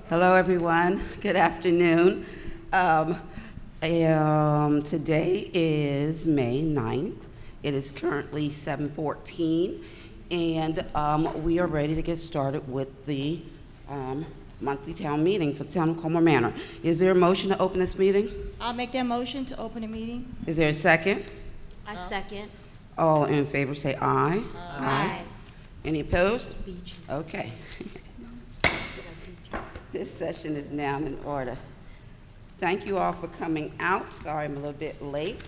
Hello, everyone. Good afternoon. Today is May 9th. It is currently 7:14, and we are ready to get started with the monthly town meeting for the town of Colmar Manor. Is there a motion to open this meeting? I'll make that motion to open the meeting. Is there a second? I second. All in favor say aye. Aye. Any opposed? Beaches. Okay. This session is now in order. Thank you all for coming out. Sorry I'm a little bit late,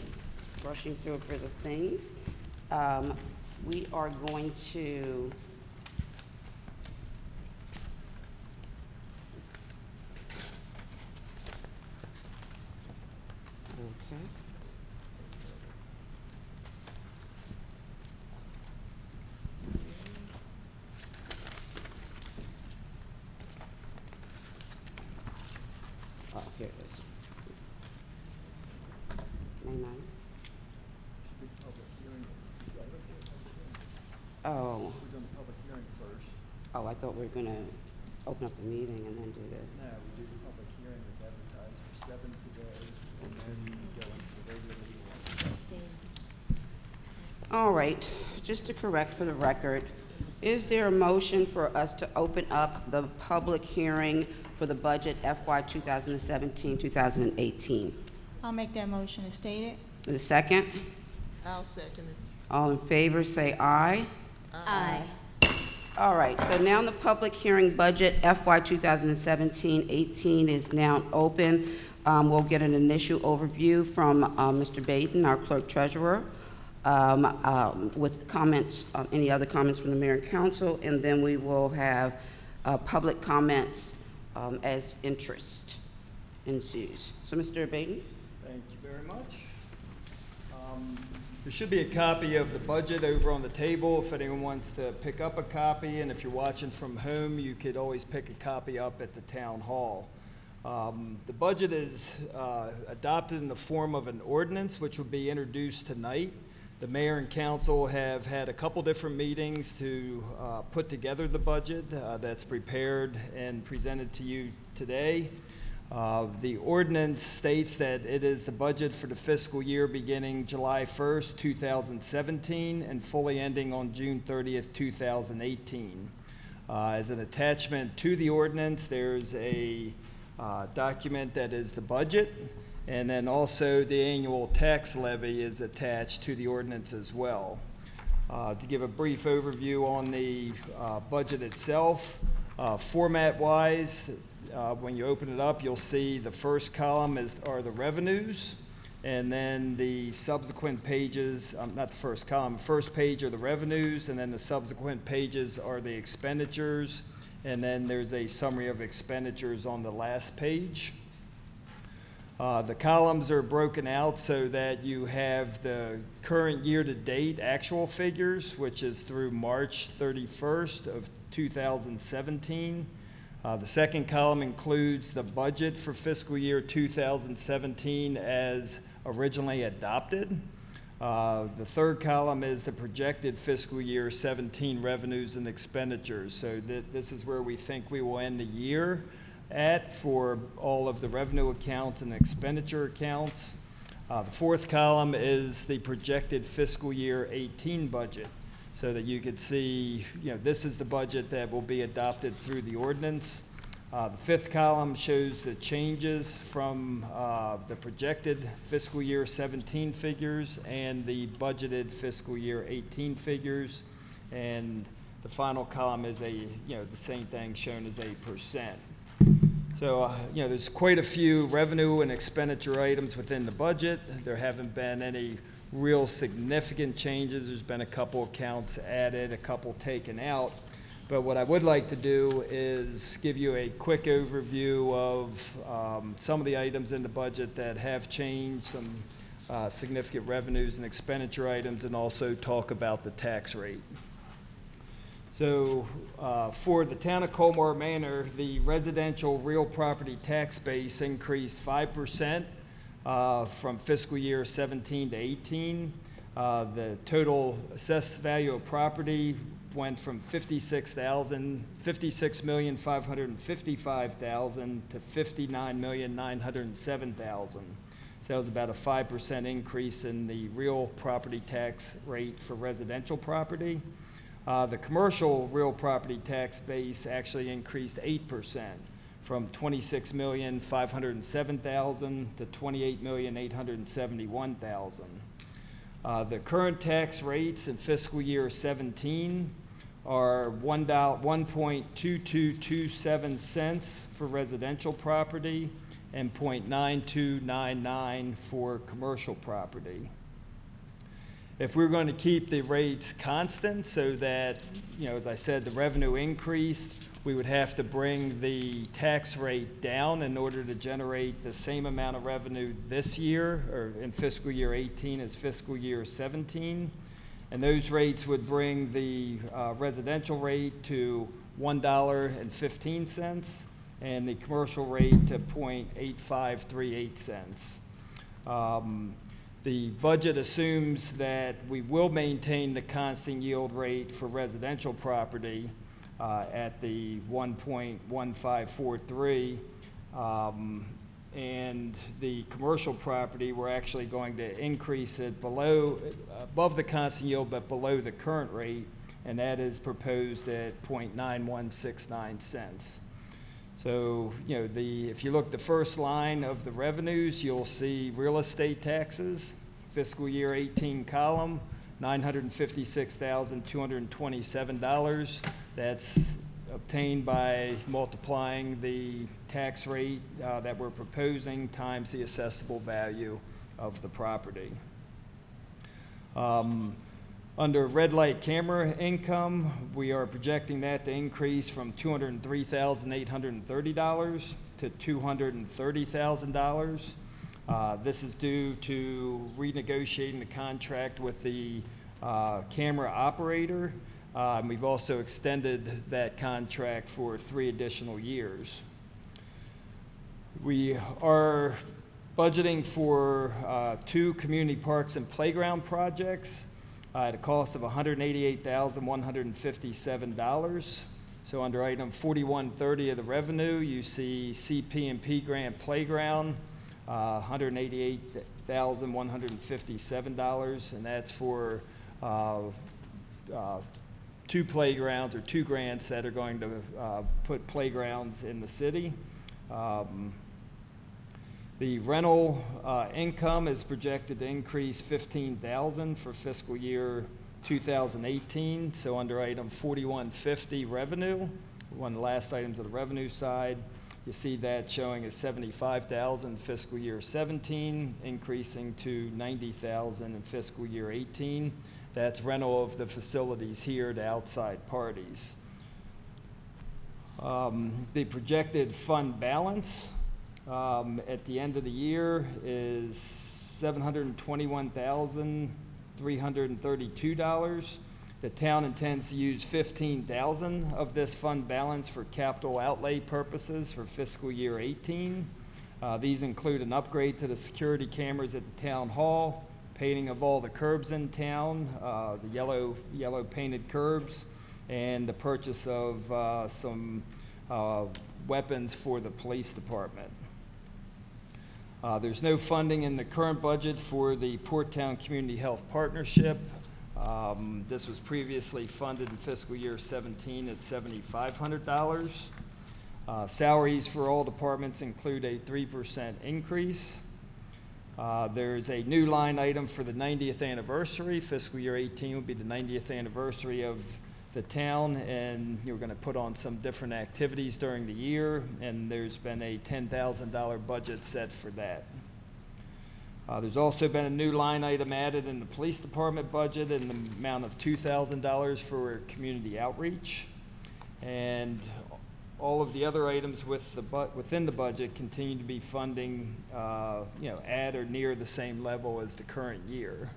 rushing through a bit of things. We are going to here it is. May 9th. Oh. We're doing the public hearing first. Oh, I thought we were gonna open up the meeting and then do the. No, we do the public hearing is advertised for 7 today, and then we go into the regular meeting. All right, just to correct for the record, is there a motion for us to open up the public hearing for the budget FY 2017-2018? I'll make that motion as stated. The second? I'll second it. All in favor, say aye. Aye. All right, so now the public hearing budget FY 2017-18 is now open. We'll get an initial overview from Mr. Baden, our clerk treasurer, with comments, any other comments from the mayor and council, and then we will have public comments as interest ensues. So, Mr. Baden? Thank you very much. There should be a copy of the budget over on the table if anyone wants to pick up a copy, and if you're watching from home, you could always pick a copy up at the town hall. The budget is adopted in the form of an ordinance which will be introduced tonight. The mayor and council have had a couple different meetings to put together the budget that's prepared and presented to you today. The ordinance states that it is the budget for the fiscal year beginning July 1st, 2017 and fully ending on June 30th, 2018. As an attachment to the ordinance, there's a document that is the budget, and then also the annual tax levy is attached to the ordinance as well. To give a brief overview on the budget itself, format-wise, when you open it up, you'll see the first column are the revenues, and then the subsequent pages, not the first column, first page are the revenues, and then the subsequent pages are the expenditures, and then there's a summary of expenditures on the last page. The columns are broken out so that you have the current year-to-date actual figures, which is through March 31st of 2017. The second column includes the budget for fiscal year 2017 as originally adopted. The third column is the projected fiscal year 17 revenues and expenditures. So this is where we think we will end the year at for all of the revenue accounts and expenditure accounts. The fourth column is the projected fiscal year 18 budget, so that you could see, this is the budget that will be adopted through the ordinance. The fifth column shows the changes from the projected fiscal year 17 figures and the budgeted fiscal year 18 figures. And the final column is the same thing shown as a percent. So, there's quite a few revenue and expenditure items within the budget. There haven't been any real significant changes. There's been a couple accounts added, a couple taken out. But what I would like to do is give you a quick overview of some of the items in the budget that have changed, some significant revenues and expenditure items, and also talk about the tax rate. So for the town of Colmar Manor, the residential real property tax base increased 5% from fiscal year 17 to 18. The total assessed value of property went from $56,555,000 to $59,907,000. So that was about a 5% increase in the real property tax rate for residential property. The commercial real property tax base actually increased 8%, from $26,507,000 to $28,871,000. The current tax rates in fiscal year 17 are $1.2227 cents for residential property and $0.9299 for commercial property. If we're going to keep the rates constant so that, as I said, the revenue increased, we would have to bring the tax rate down in order to generate the same amount of revenue this year, or in fiscal year 18 as fiscal year 17. And those rates would bring the residential rate to $1.15 and the commercial rate to 0.8538 cents. The budget assumes that we will maintain the constant yield rate for residential property at the 1.1543, and the commercial property, we're actually going to increase it above the constant yield, but below the current rate, and that is proposed at 0.9169 cents. So, if you look the first line of the revenues, you'll see real estate taxes, fiscal year 18 column, $956,227. That's obtained by multiplying the tax rate that we're proposing times the assessable value of the property. Under red light camera income, we are projecting that to increase from $203,830 to $230,000. This is due to renegotiating the contract with the camera operator. We've also extended that contract for 3 additional years. We are budgeting for 2 community parks and playground projects at a cost of $188,157. So under item 4130 of the revenue, you see CP&P grant playground, $188,157, and that's for 2 playgrounds or 2 grants that are going to put playgrounds in the city. The rental income is projected to increase $15,000 for fiscal year 2018. So under item 4150 revenue, one of the last items of the revenue side, you see that showing as $75,000 fiscal year 17, increasing to $90,000 in fiscal year 18. That's rental of the facilities here to outside parties. The projected fund balance at the end of the year is $721,332. The town intends to use $15,000 of this fund balance for capital outlay purposes for fiscal year 18. These include an upgrade to the security cameras at the town hall, painting of all the curbs in town, the yellow painted curbs, and the purchase of some weapons for the police department. There's no funding in the current budget for the Port Town Community Health Partnership. This was previously funded in fiscal year 17 at $7,500. Salaries for all departments include a 3% increase. There's a new line item for the 90th anniversary. Fiscal year 18 will be the 90th anniversary of the town, and you're going to put on some different activities during the year, and there's been a $10,000 budget set for that. There's also been a new line item added in the police department budget in the amount of $2,000 for community outreach, and all of the other items within the budget continue to be funding at or near the same level as the current year.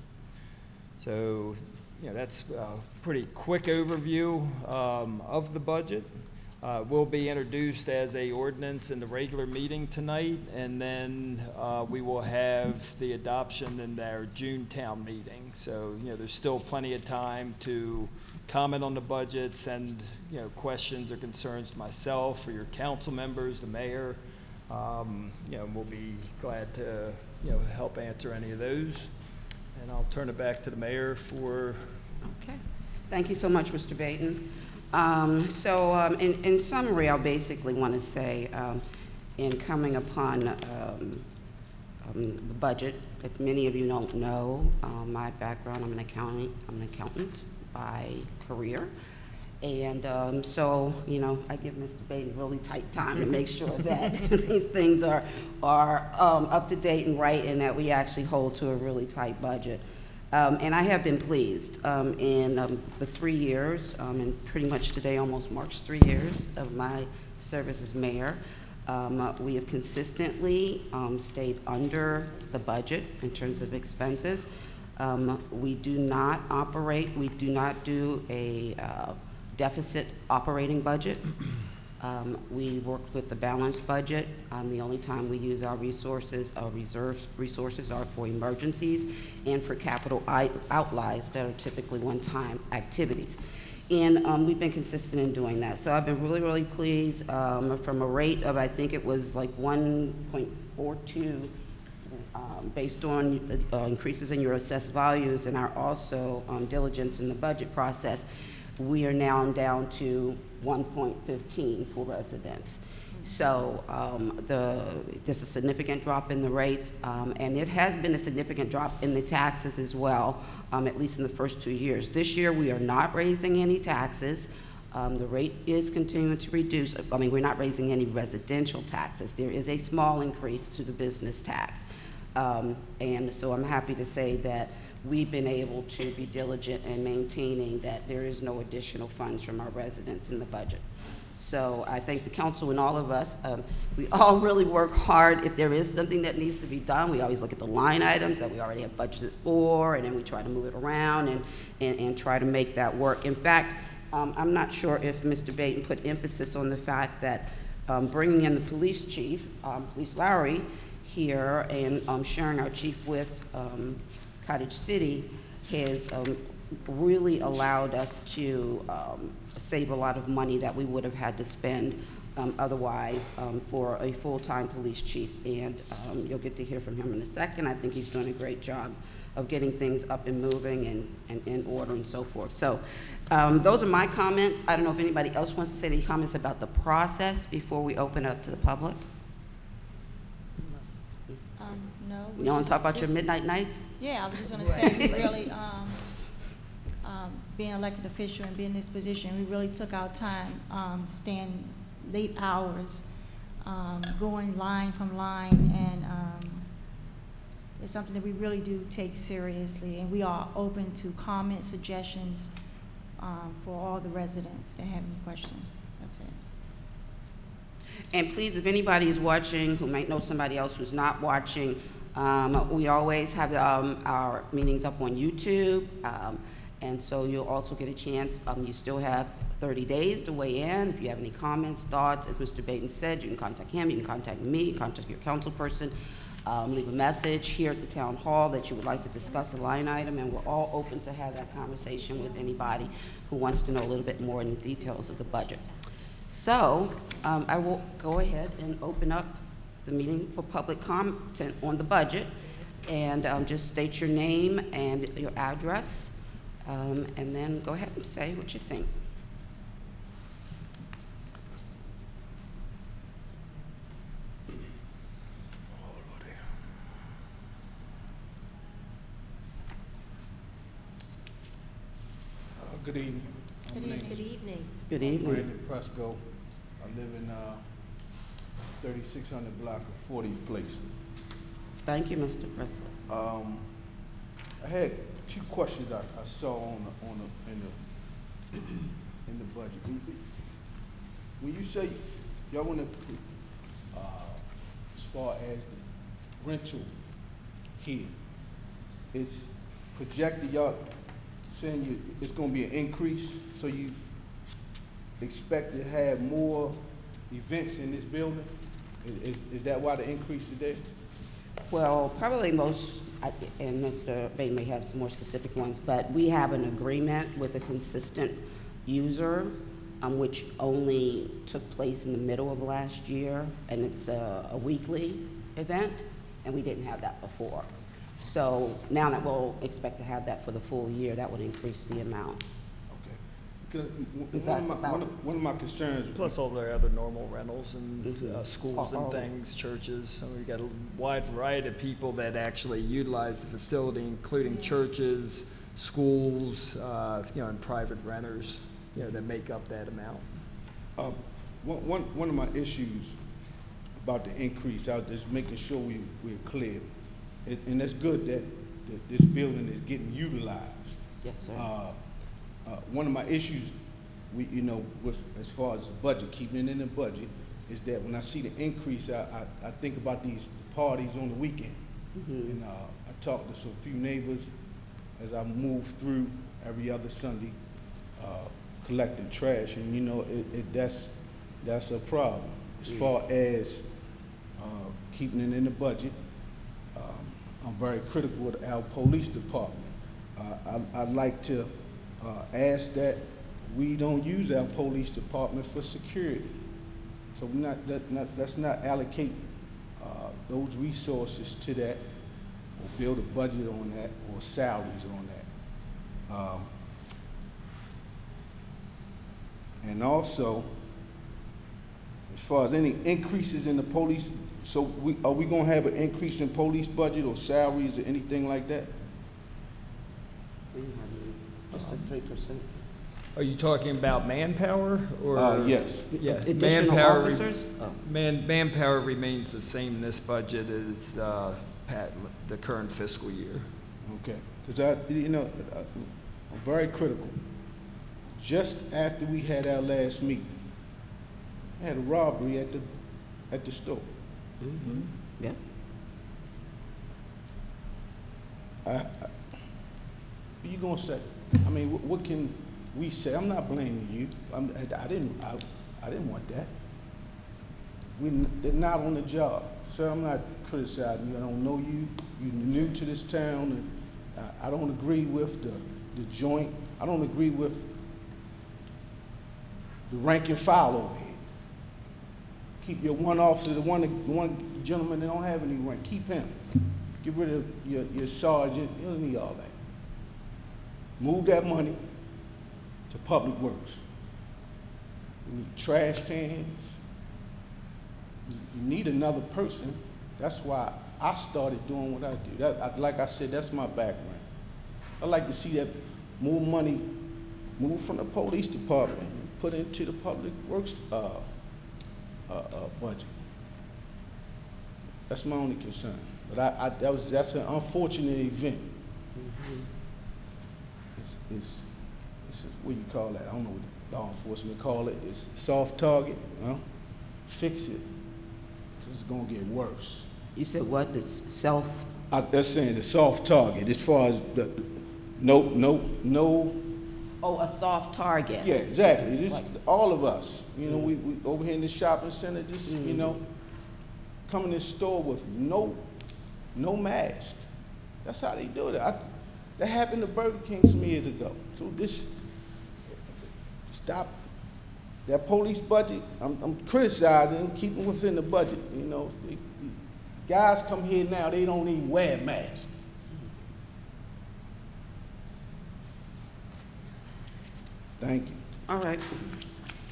So that's a pretty quick overview of the budget. Will be introduced as a ordinance in the regular meeting tonight, and then we will have the adoption in our June town meeting. So, there's still plenty of time to comment on the budget, send, questions or concerns to myself or your council members, the mayor. We'll be glad to, help answer any of those. And I'll turn it back to the mayor for. Okay. Thank you so much, Mr. Baden. In summary, I'll basically want to say, in coming upon the budget, if many of you don't know my background, I'm an accountant by career. And I give Mr. Baden really tight time to make sure that these things are up to date and right, and that we actually hold to a really tight budget. And I have been pleased in the 3 years, and pretty much today almost marks 3 years of my service as mayor. We have consistently stayed under the budget in terms of expenses. We do not do a deficit operating budget. We work with the balanced budget. The only time we use our resources, our reserve resources, are for emergencies and for capital outlays that are typically one-time activities. And we've been consistent in doing that. So I've been really, really pleased from a rate of, I think it was like 1.42 based on increases in your assessed values and our also diligence in the budget process. We are now down to 1.15 for residents. So there's a significant drop in the rate, and it has been a significant drop in the taxes as well, at least in the first 2 years. This year, we are not raising any taxes. The rate is continuing to reduce. I mean, we're not raising any residential taxes. There is a small increase to the business tax. And so I'm happy to say that we've been able to be diligent in maintaining that there is no additional funds from our residents in the budget. So I thank the council and all of us. We all really work hard. If there is something that needs to be done, we always look at the line items that we already have budgeted for, and then we try to move it around and try to make that work. In fact, I'm not sure if Mr. Baden put emphasis on the fact that bringing in the police chief, Police Lowry, here and sharing our chief with Cottage City has really allowed us to save a lot of money that we would have had to spend otherwise for a full-time police chief. And you'll get to hear from him in a second. I think he's doing a great job of getting things up and moving and in order and so forth. So those are my comments. I don't know if anybody else wants to say any comments about the process before we open up to the public. No. You want to talk about your midnight nights? Yeah, I was just gonna say, we really, being elected official and being in this position, we really took our time, staying late hours, going line from line, and it's something that we really do take seriously, and we are open to comments, suggestions for all the residents that have any questions. That's it. And please, if anybody is watching who might know somebody else who's not watching, we always have our meetings up on YouTube, and so you'll also get a chance. You still have 30 days to weigh in. If you have any comments, thoughts, as Mr. Baden said, you can contact him, you can contact me, contact your council person, leave a message here at the town hall that you would like to discuss a line item, and we're all open to have that conversation with anybody who wants to know a little bit more in the details of the budget. So I will go ahead and open up the meeting for public comment on the budget, and just state your name and your address, and then go ahead and say what you think. Good evening. Good evening. Good evening. Good evening. Brandon Presco. I live in 3600 block of 40th Place. Thank you, Mr. President. I had two questions I saw in the budget. When you say y'all want to put as far as the rental here, it's projected, y'all saying it's going to be an increase, so expect to have more events in this building? Is that why the increase is there? Well, probably most, and Mr. Bain may have some more specific ones, but we have an agreement with a consistent user, which only took place in the middle of last year, and it's a weekly event, and we didn't have that before. So now that we'll expect to have that for the full year, that would increase the amount. Okay. Because Is that about- one of my concerns. Plus all their other normal rentals and Mhm. schools Oh. and things, churches. So we've got a wide variety of people that actually utilize the facility, including churches, schools, and private renters, that make up that amount. One of my issues about the increase, I was just making sure we're clear. And that's good that this building is getting utilized. Yes, sir. One of my issues, with as far as the budget, keeping it in the budget, is that when I see the increase, I think about these parties on the weekend. Mhm. And I talked to some few neighbors as I move through every other Sunday, collecting trash, and that's a problem. As far as keeping it in the budget, I'm very critical of our police department. I'd like to ask that we don't use our police department for security. So let's not allocate those resources to that, or build a budget on that, or salaries on that. And also, as far as any increases in the police, so are we gonna have an increase in police budget or salaries or anything like that? We have just a 3%. Are you talking about manpower or? Yes. Yeah, Additional manpower. officers? Oh. Manpower remains the same in this budget as the current fiscal year. Okay, because I'm very critical. Just after we had our last meeting, I had a robbery at the store. Mm-hmm. Yep. What you gonna say? I mean, what can we say? I'm not blaming you. I didn't want that. They're not on the job. Sir, I'm not criticizing you. I don't know you. You're new to this town, and I don't agree with the joint. I don't agree with the rank and file over here. Keep your one officer, the one gentleman that don't have any rank, keep him. Get rid of your sergeant. You don't need all that. Move that money to public works. You need trash cans. You need another person. That's why I started doing what I do. Like I said, that's my background. I like to see that more money move from the police department and put into the public works budget. That's my only concern. But that's an unfortunate event. Mm-hmm. It's what do you call that? I don't know what law enforcement call it. It's soft target. Fix it, 'cause it's gonna get worse. You said what? It's self? That's saying the soft target as far as no. Oh, a soft target. Yeah, exactly. It's Right. all of us. We over here in the shopping center, just come in this store with no mask. That's how they do it. That happened to Burger King some years ago. So stop that police budget. I'm criticizing, keeping within the budget. The guys come here now, they don't even wear masks. Thank you. All right.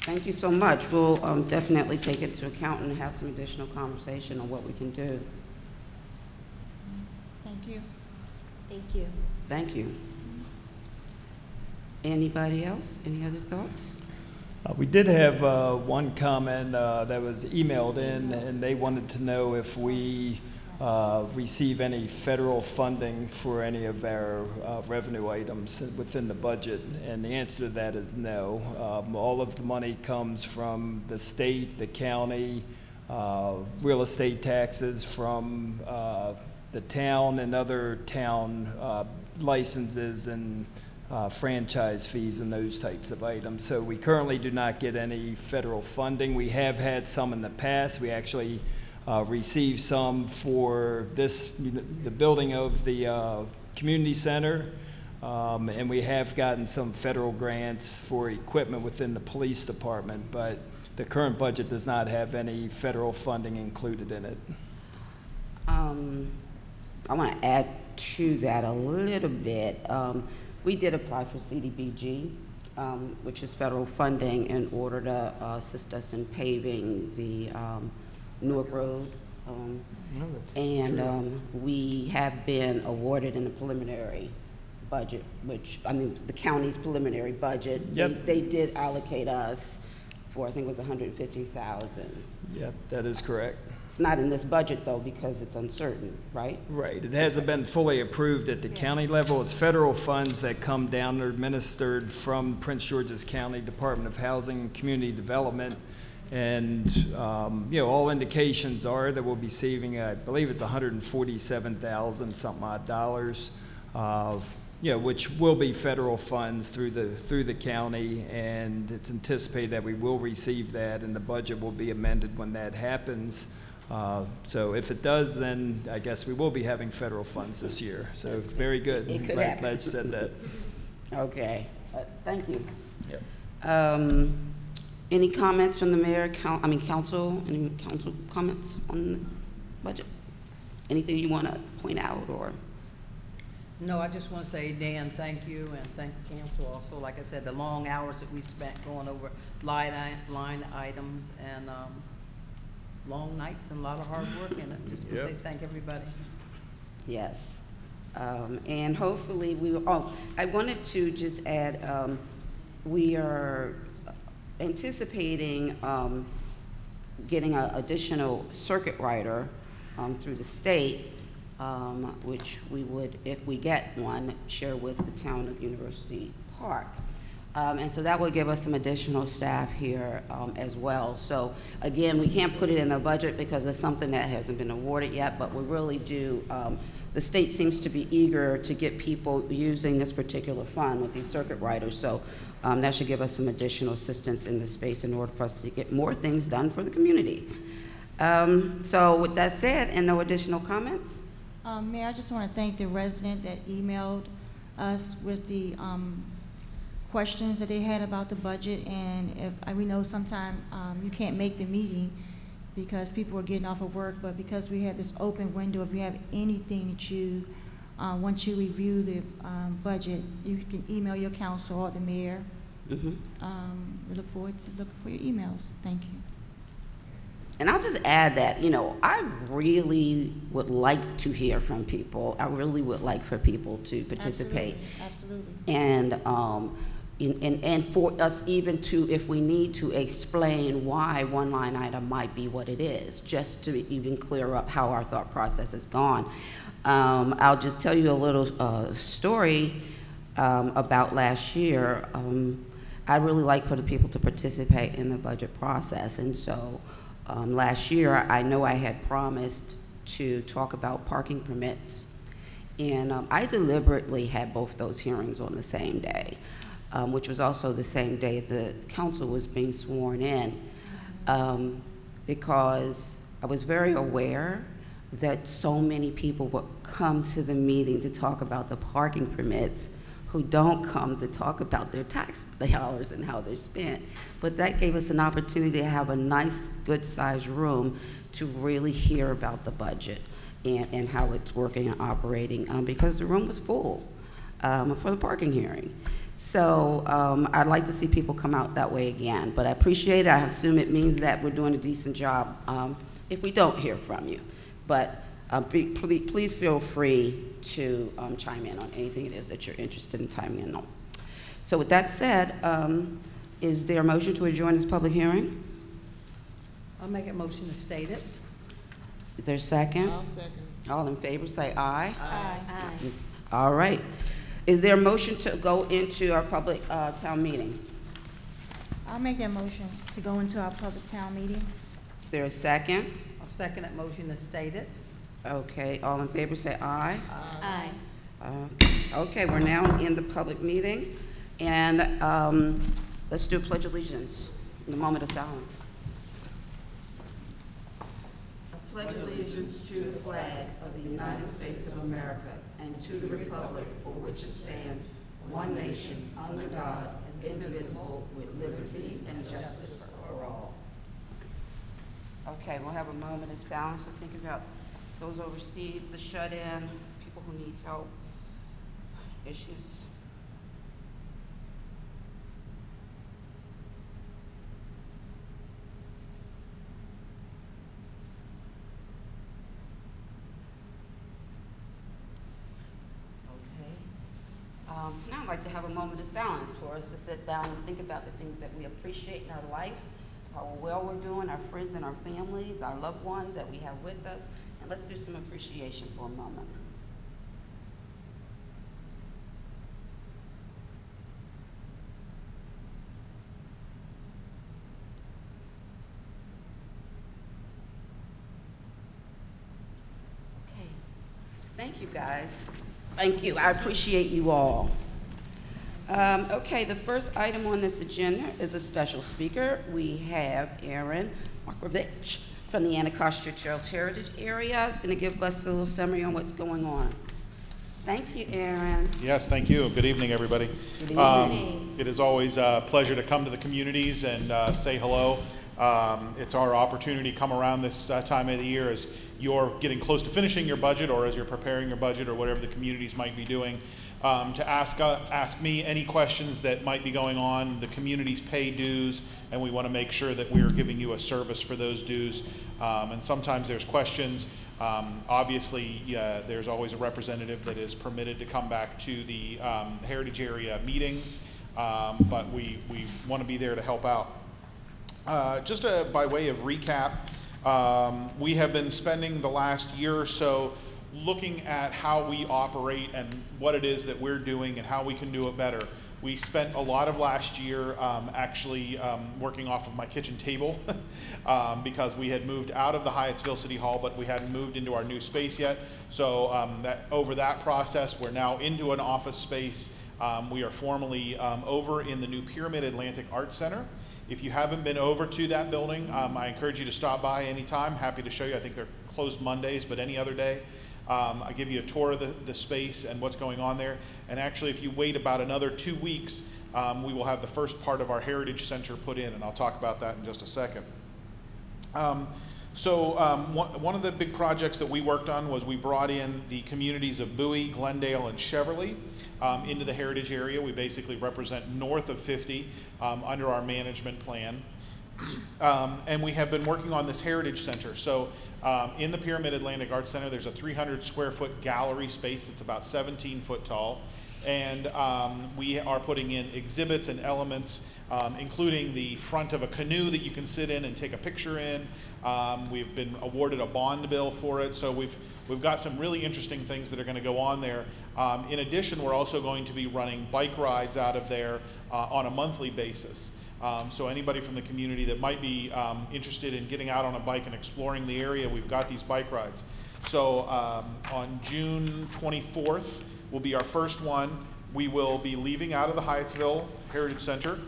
Thank you so much. We'll definitely take it into account and have some additional conversation on what we can do. Thank you. Thank you. Thank you. Anybody else? Any other thoughts? We did have one comment that was emailed in, and they wanted to know if we receive any federal funding for any of our revenue items within the budget, and the answer to that is no. All of the money comes from the state, the county, real estate taxes from the town and other town licenses and franchise fees and those types of items. So we currently do not get any federal funding. We have had some in the past. We actually received some for this, the building of the community center, and we have gotten some federal grants for equipment within the police department, but the current budget does not have any federal funding included in it. I want to add to that a little bit. We did apply for CDBG, which is federal funding, in order to assist us in paving the Newark Road. We have been awarded in the preliminary budget, which, I mean, the county's preliminary budget. Yep. They did allocate us for, I think it was 150,000. Yep, that is correct. It's not in this budget though, because it's uncertain, right? Right, it hasn't been fully approved at the county level. It's federal funds that come down, they're administered from Prince George's County Department of Housing and Community Development. And, you know, all indications are that we'll be saving, I believe it's 147,000 something odd dollars, you know, which will be federal funds through the county, and it's anticipated that we will receive that, and the budget will be amended when that happens. So if it does, then I guess we will be having federal funds this year. So very good. It could Glad happen. you said that. Okay, thank you. Yep. Any comments from the mayor, council, any council comments on the budget? Anything you want to point out, or? No, I just want to say, Dan, thank you, and thank the council also. Like I said, the long hours that we spent going over line items, and long nights and a lot of hard work in it. Just want to say thank everybody. Yes. And hopefully we will, I wanted to just add, we are anticipating getting an additional circuit rider through the state, which we would, if we get one, share with the town of University Park. And so that will give us some additional staff here as well. So again, we can't put it in the budget because it's something that hasn't been awarded yet, but we really do, the state seems to be eager to get people using this particular fund with these circuit riders. So that should give us some additional assistance in this space in order for us to get more things done for the community. So with that said, and no additional comments? Mayor, I just want to thank the resident that emailed us with the questions that they had about the budget, and if we know sometimes you can't make the meeting because people are getting off of work, but because we have this open window, if you have anything that you once you review the budget, you can email your council or the mayor. We look forward to looking for your emails. Thank you. And I'll just add that, you know, I really would like to hear from people. I really would like for people to participate. Absolutely. And for us even to, if we need to explain why one line item might be what it is, just to even clear up how our thought process has gone. I'll just tell you a little story about last year. I'd really like for the people to participate in the budget process, and so last year I know I had promised to talk about parking permits, and I deliberately had both those hearings on the same day, which was also the same day the council was being sworn in, because I was very aware that so many people would come to the meeting to talk about the parking permits who don't come to talk about their tax dollars and how they're spent. But that gave us an opportunity to have a nice, good-sized room to really hear about the budget and how it's working and operating, because the room was full for the parking hearing. So I'd like to see people come out that way again, but I appreciate it. I assume it means that we're doing a decent job if we don't hear from you. But please feel free to chime in on anything it is that you're interested in chiming in on. So with that said, is there a motion to adjourn this public hearing? I'll make a motion to state it. Is there a second? I'll second. All in favor, say aye. Aye. All right. Is there a motion to go into our public town meeting? I'll make that motion to go into our public town meeting. Is there a second? I'll second that motion to state it. Okay, all in favor say aye. Aye. Okay, we're now in the public meeting, and let's do a pledge of allegiance in a moment of silence. I pledge allegiance to the flag of the United States of America and to the republic for which it stands, one nation, under God, indivisible, with liberty and justice for all. Okay, we'll have a moment of silence to think about those overseas, the shut-in, people who need help, issues. Now I'd like to have a moment of silence for us to sit down and think about the things that we appreciate in our life, how well we're doing, our friends and our families, our loved ones that we have with us, and let's do some appreciation for a moment. Okay, thank you guys. Thank you. I appreciate you all. Okay, the first item on this agenda is a special speaker. We have Aaron Markovich from the Anacostia Trails Heritage Area. He's going to give us a little summary on what's going on. Thank you, Aaron. Yes, thank you. Good evening, everybody. Good evening. It is always a pleasure to come to the communities and say hello. It's our opportunity to come around this time of the year as you're getting close to finishing your budget or as you're preparing your budget or whatever the communities might be doing, to ask me any questions that might be going on. The communities pay dues, and we want to make sure that we're giving you a service for those dues. And sometimes there's questions. Obviously, there's always a representative that is permitted to come back to the Heritage Area meetings, but we want to be there to help out. Just by way of recap, we have been spending the last year or so looking at how we operate and what it is that we're doing and how we can do it better. We spent a lot of last year actually working off of my kitchen table because we had moved out of the Hyattsville City Hall, but we hadn't moved into our new space yet. So over that process, we're now into an office space. We are formally over in the new Pyramid Atlantic Art Center. If you haven't been over to that building, I encourage you to stop by anytime. Happy to show you. I think they're closed Mondays, but any other day. I give you a tour of the space and what's going on there. And actually, if you wait about another 2 weeks, we will have the first part of our Heritage Center put in, and I'll talk about that in just a second. One of the big projects that we worked on was we brought in the communities of Bowie, Glendale, and Cheverly into the Heritage Area. We basically represent north of 50 under our management plan. And we have been working on this Heritage Center. So in the Pyramid Atlantic Art Center, there's a 300 square foot gallery space that's about 17 foot tall. And we are putting in exhibits and elements, including the front of a canoe that you can sit in and take a picture in. We've been awarded a bond bill for it. So we've got some really interesting things that are going to go on there. In addition, we're also going to be running bike rides out of there on a monthly basis. So anybody from the community that might be interested in getting out on a bike and exploring the area, we've got these bike rides. So on June 24th will be our first one. We will be leaving out of the Hyattsville Heritage Center.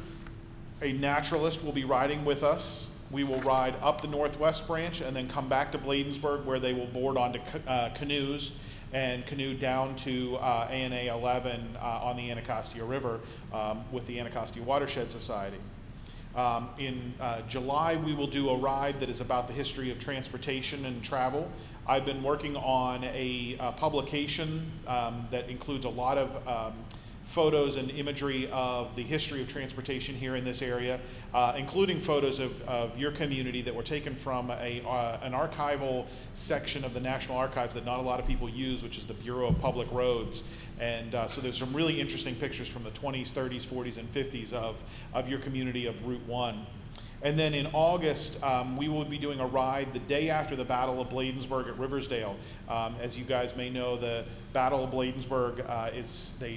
A naturalist will be riding with us. We will ride up the Northwest Branch and then come back to Bladensburg, where they will board onto canoes and canoe down to ANA 11 on the Anacostia River with the Anacostia Watershed Society. In July, we will do a ride that is about the history of transportation and travel. I've been working on a publication that includes a lot of photos and imagery of the history of transportation here in this area, including photos of your community that were taken from an archival section of the National Archives that not a lot of people use, which is the Bureau of Public Roads. And so there's some really interesting pictures from the 20s, 30s, 40s, and 50s of your community of Route 1. And then in August, we will be doing a ride the day after the Battle of Bladensburg at Riversdale. As you guys may know, the Battle of Bladensburg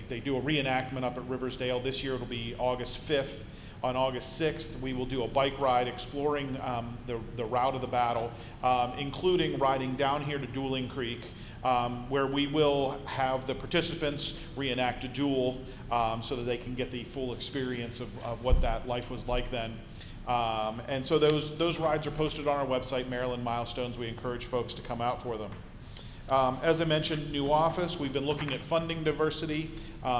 they do a reenactment up at Riversdale. This year it'll be August 5th On August 6th, we will do a bike ride exploring the route of the battle, including riding down here to Dueling Creek, where we will have the participants reenact a duel so that they can get the full experience of what that life was like then. And so those rides are posted on our website, Maryland Milestones. We encourage folks to come out for them. As I mentioned, new office. We've been looking at funding diversity,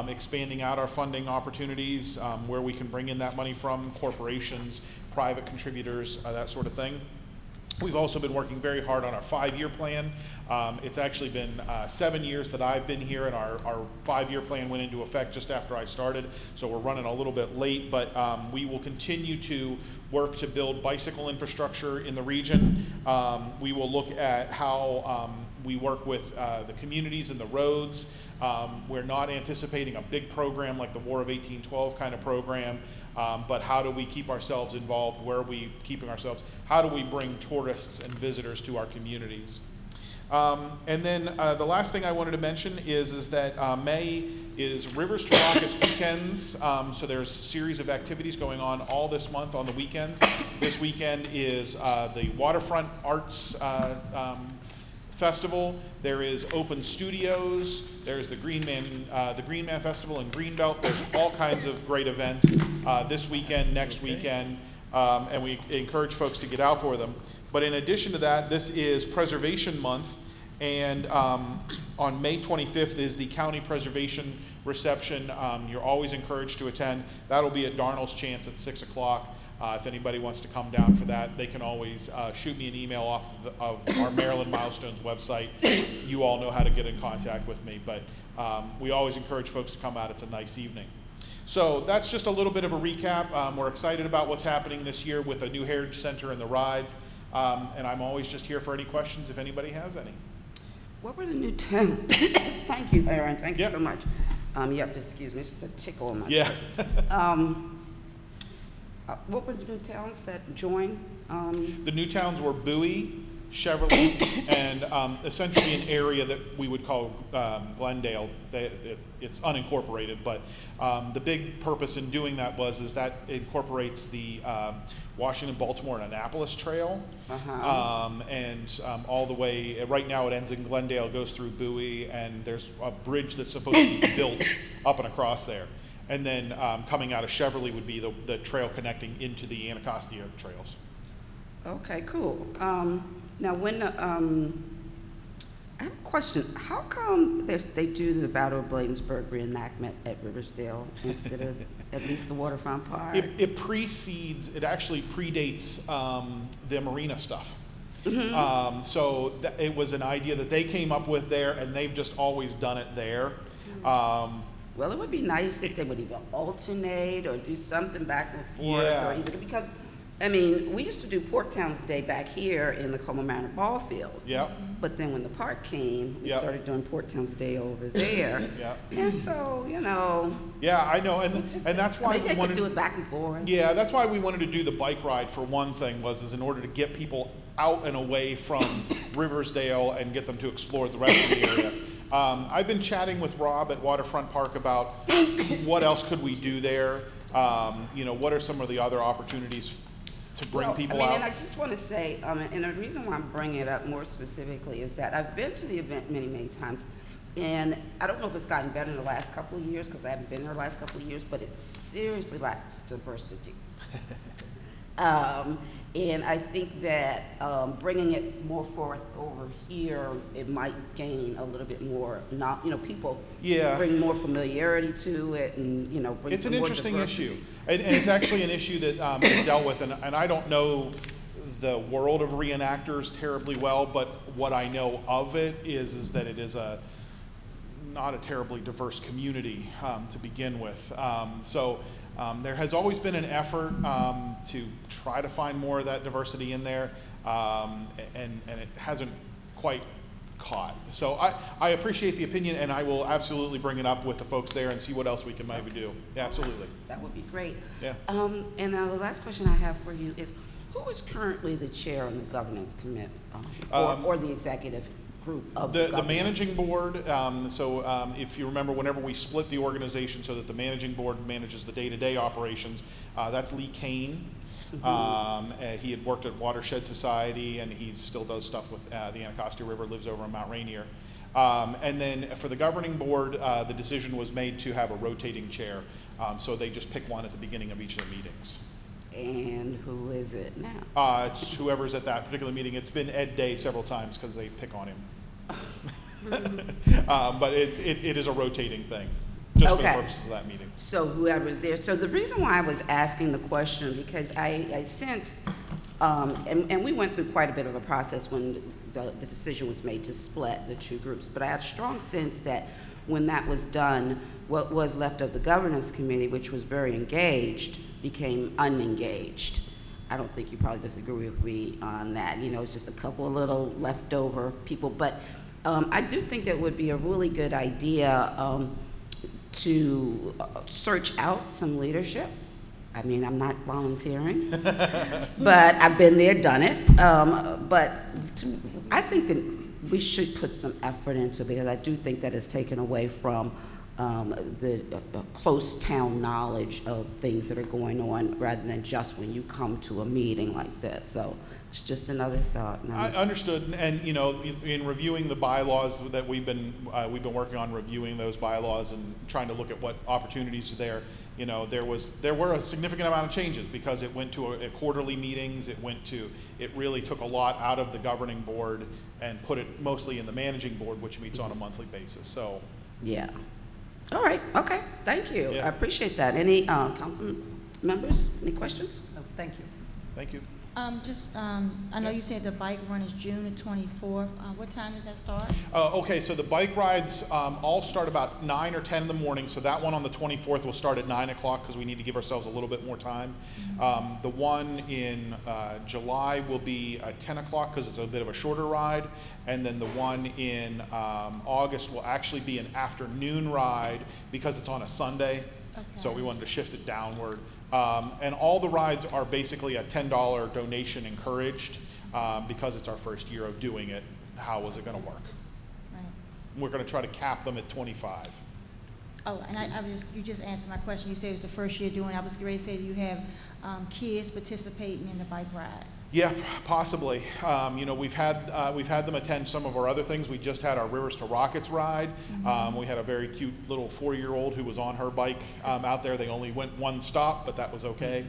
expanding out our funding opportunities, where we can bring in that money from, corporations, private contributors, that sort of thing. We've also been working very hard on our 5-year plan. It's actually been 7 years that I've been here, and our 5-year plan went into effect just after I started, so we're running a little bit late, but we will continue to work to build bicycle infrastructure in the region. We will look at how we work with the communities and the roads. We're not anticipating a big program like the War of 1812 kind of program, but how do we keep ourselves involved? Where are we keeping ourselves? How do we bring tourists and visitors to our communities? And then the last thing I wanted to mention is that May is Rivers to Rockets weekends. So there's a series of activities going on all this month on the weekends. This weekend is the Waterfront Arts Festival. There is Open Studios. There's the Green Man Festival in Greenbelt. There's all kinds of great events this weekend, next weekend, and we encourage folks to get out for them. But in addition to that, this is Preservation Month, and on May 25th is the County Preservation Reception. You're always encouraged to attend. That'll be at Darnell's Chance at 6 o'clock. If anybody wants to come down for that, they can always shoot me an email off of our Maryland Milestones website. You all know how to get in contact with me, but we always encourage folks to come out. It's a nice evening. So that's just a little bit of a recap. We're excited about what's happening this year with a new Heritage Center and the rides, and I'm always just here for any questions if anybody has any. What were the new towns? Thank you, Aaron. Thank you so much. Yep, excuse me. It's just a tickle on my throat. What were the new towns that joined? The new towns were Bowie, Cheverly, and essentially an area that we would call Glendale. It's unincorporated, but the big purpose in doing that is that incorporates the Washington, Baltimore, and Annapolis Trail, and all the way, right now it ends in Glendale, goes through Bowie, and there's a bridge that's supposed to be built up and across there. And then coming out of Cheverly would be the trail connecting into the Anacostia trails. Okay, cool. Now, when I have a question. How come they do the Battle of Bladensburg reenactment at Riversdale instead of at least the Waterfront Park? It actually predates the marina stuff. So it was an idea that they came up with there, and they've just always done it there. Well, it would be nice if they would either alternate or do something back and forth. Yeah. Or even, because, I mean, we used to do Port Towns Day back here in the Colmar Manor ball fields. Yep. But then when the park came, we Yep. started doing Port Towns Day over there. Yep. And so, you know. Yeah, I know, and that's why we wanted to do it back and forth. Yeah, that's why we wanted to do the bike ride for one thing, is in order to get people out and away from Riversdale and get them to explore the rest of the area. I've been chatting with Rob at Waterfront Park about what else could we do there. What are some of the other opportunities to bring people out? And I just want to say, and the reason why I'm bringing it up more specifically is that I've been to the event many, many times, and I don't know if it's gotten better in the last couple of years because I haven't been there the last couple of years, but it seriously lacks diversity. And I think that bringing it more forth over here, it might gain a little bit more, people bring more familiarity to it, and bring it's some an more interesting diversity. issue, and it's actually an issue that is dealt with, and I don't know the world of reenactors terribly well, but what I know of it is that it is not a terribly diverse community to begin with. There has always been an effort to try to find more of that diversity in there, and it hasn't quite caught. So I appreciate the opinion, and I will absolutely bring it up with the folks there and see what else we can maybe do. Yeah, absolutely. That would be great. Yeah. And now the last question I have for you is, who is currently the chair on the governance committee or the executive group of The governors? managing board, if you remember, whenever we split the organization so that the managing board manages the day-to-day operations, that's Lee Kane. He had worked at Watershed Society, and he still does stuff with the Anacostia River, lives over in Mount Rainier. And then for the governing board, the decision was made to have a rotating chair. So they just pick one at the beginning of each of the meetings. And who is it now? It's whoever's at that particular meeting. It's been Ed Day several times because they pick on him. But it is a rotating thing, just for the Okay. purposes of that meeting. So whoever's there. So the reason why I was asking the question, because I sensed, and we went through quite a bit of a process when the decision was made to split the two groups, but I had a strong sense that when that was done, what was left of the governance committee, which was very engaged, became unengaged. I don't think you probably disagree with me on that. You know, it's just a couple of little leftover people, but I do think that would be a really good idea to search out some leadership. I mean, I'm not volunteering, but I've been there, done it. I think that we should put some effort into it, because I do think that it's taken away from the close town knowledge of things that are going on, rather than just when you come to a meeting like this. So it's just another thought. No. I understood, and you know, in reviewing the bylaws that we've been working on, reviewing those bylaws and trying to look at what opportunities are there. You know, there were a significant amount of changes because it went to a quarterly meetings. It really took a lot out of the governing board and put it mostly in the managing board, which meets on a monthly basis. So Yeah. All right. Okay. Thank you. Yeah. I appreciate that. Any council members? Any questions? No, thank you. thank you. I know you said the bike run is June the 24th. What time does that start? Okay, so the bike rides all start about 9 or 10 in the morning. So that one on the 24th will start at 9 o'clock because we need to give ourselves a little bit more time. The one in July will be at 10 o'clock because it's a bit of a shorter ride. And then the one in August will actually be an afternoon ride because it's on a Sunday. Okay. So we wanted to shift it downward. And all the rides are basically a $10 donation encouraged because it's our first year of doing it. How was it going to work? Right. We're going to try to cap them at 25. Oh, and you just answered my question. You said it was the first year doing it. I was ready to say you have kids participating in the bike ride. Yeah, possibly. You know, we've had them attend some of our other things. We just had our Rivers to Rockets ride. We had a very cute little 4-year-old who was on her bike out there. They only went one stop, but that was okay.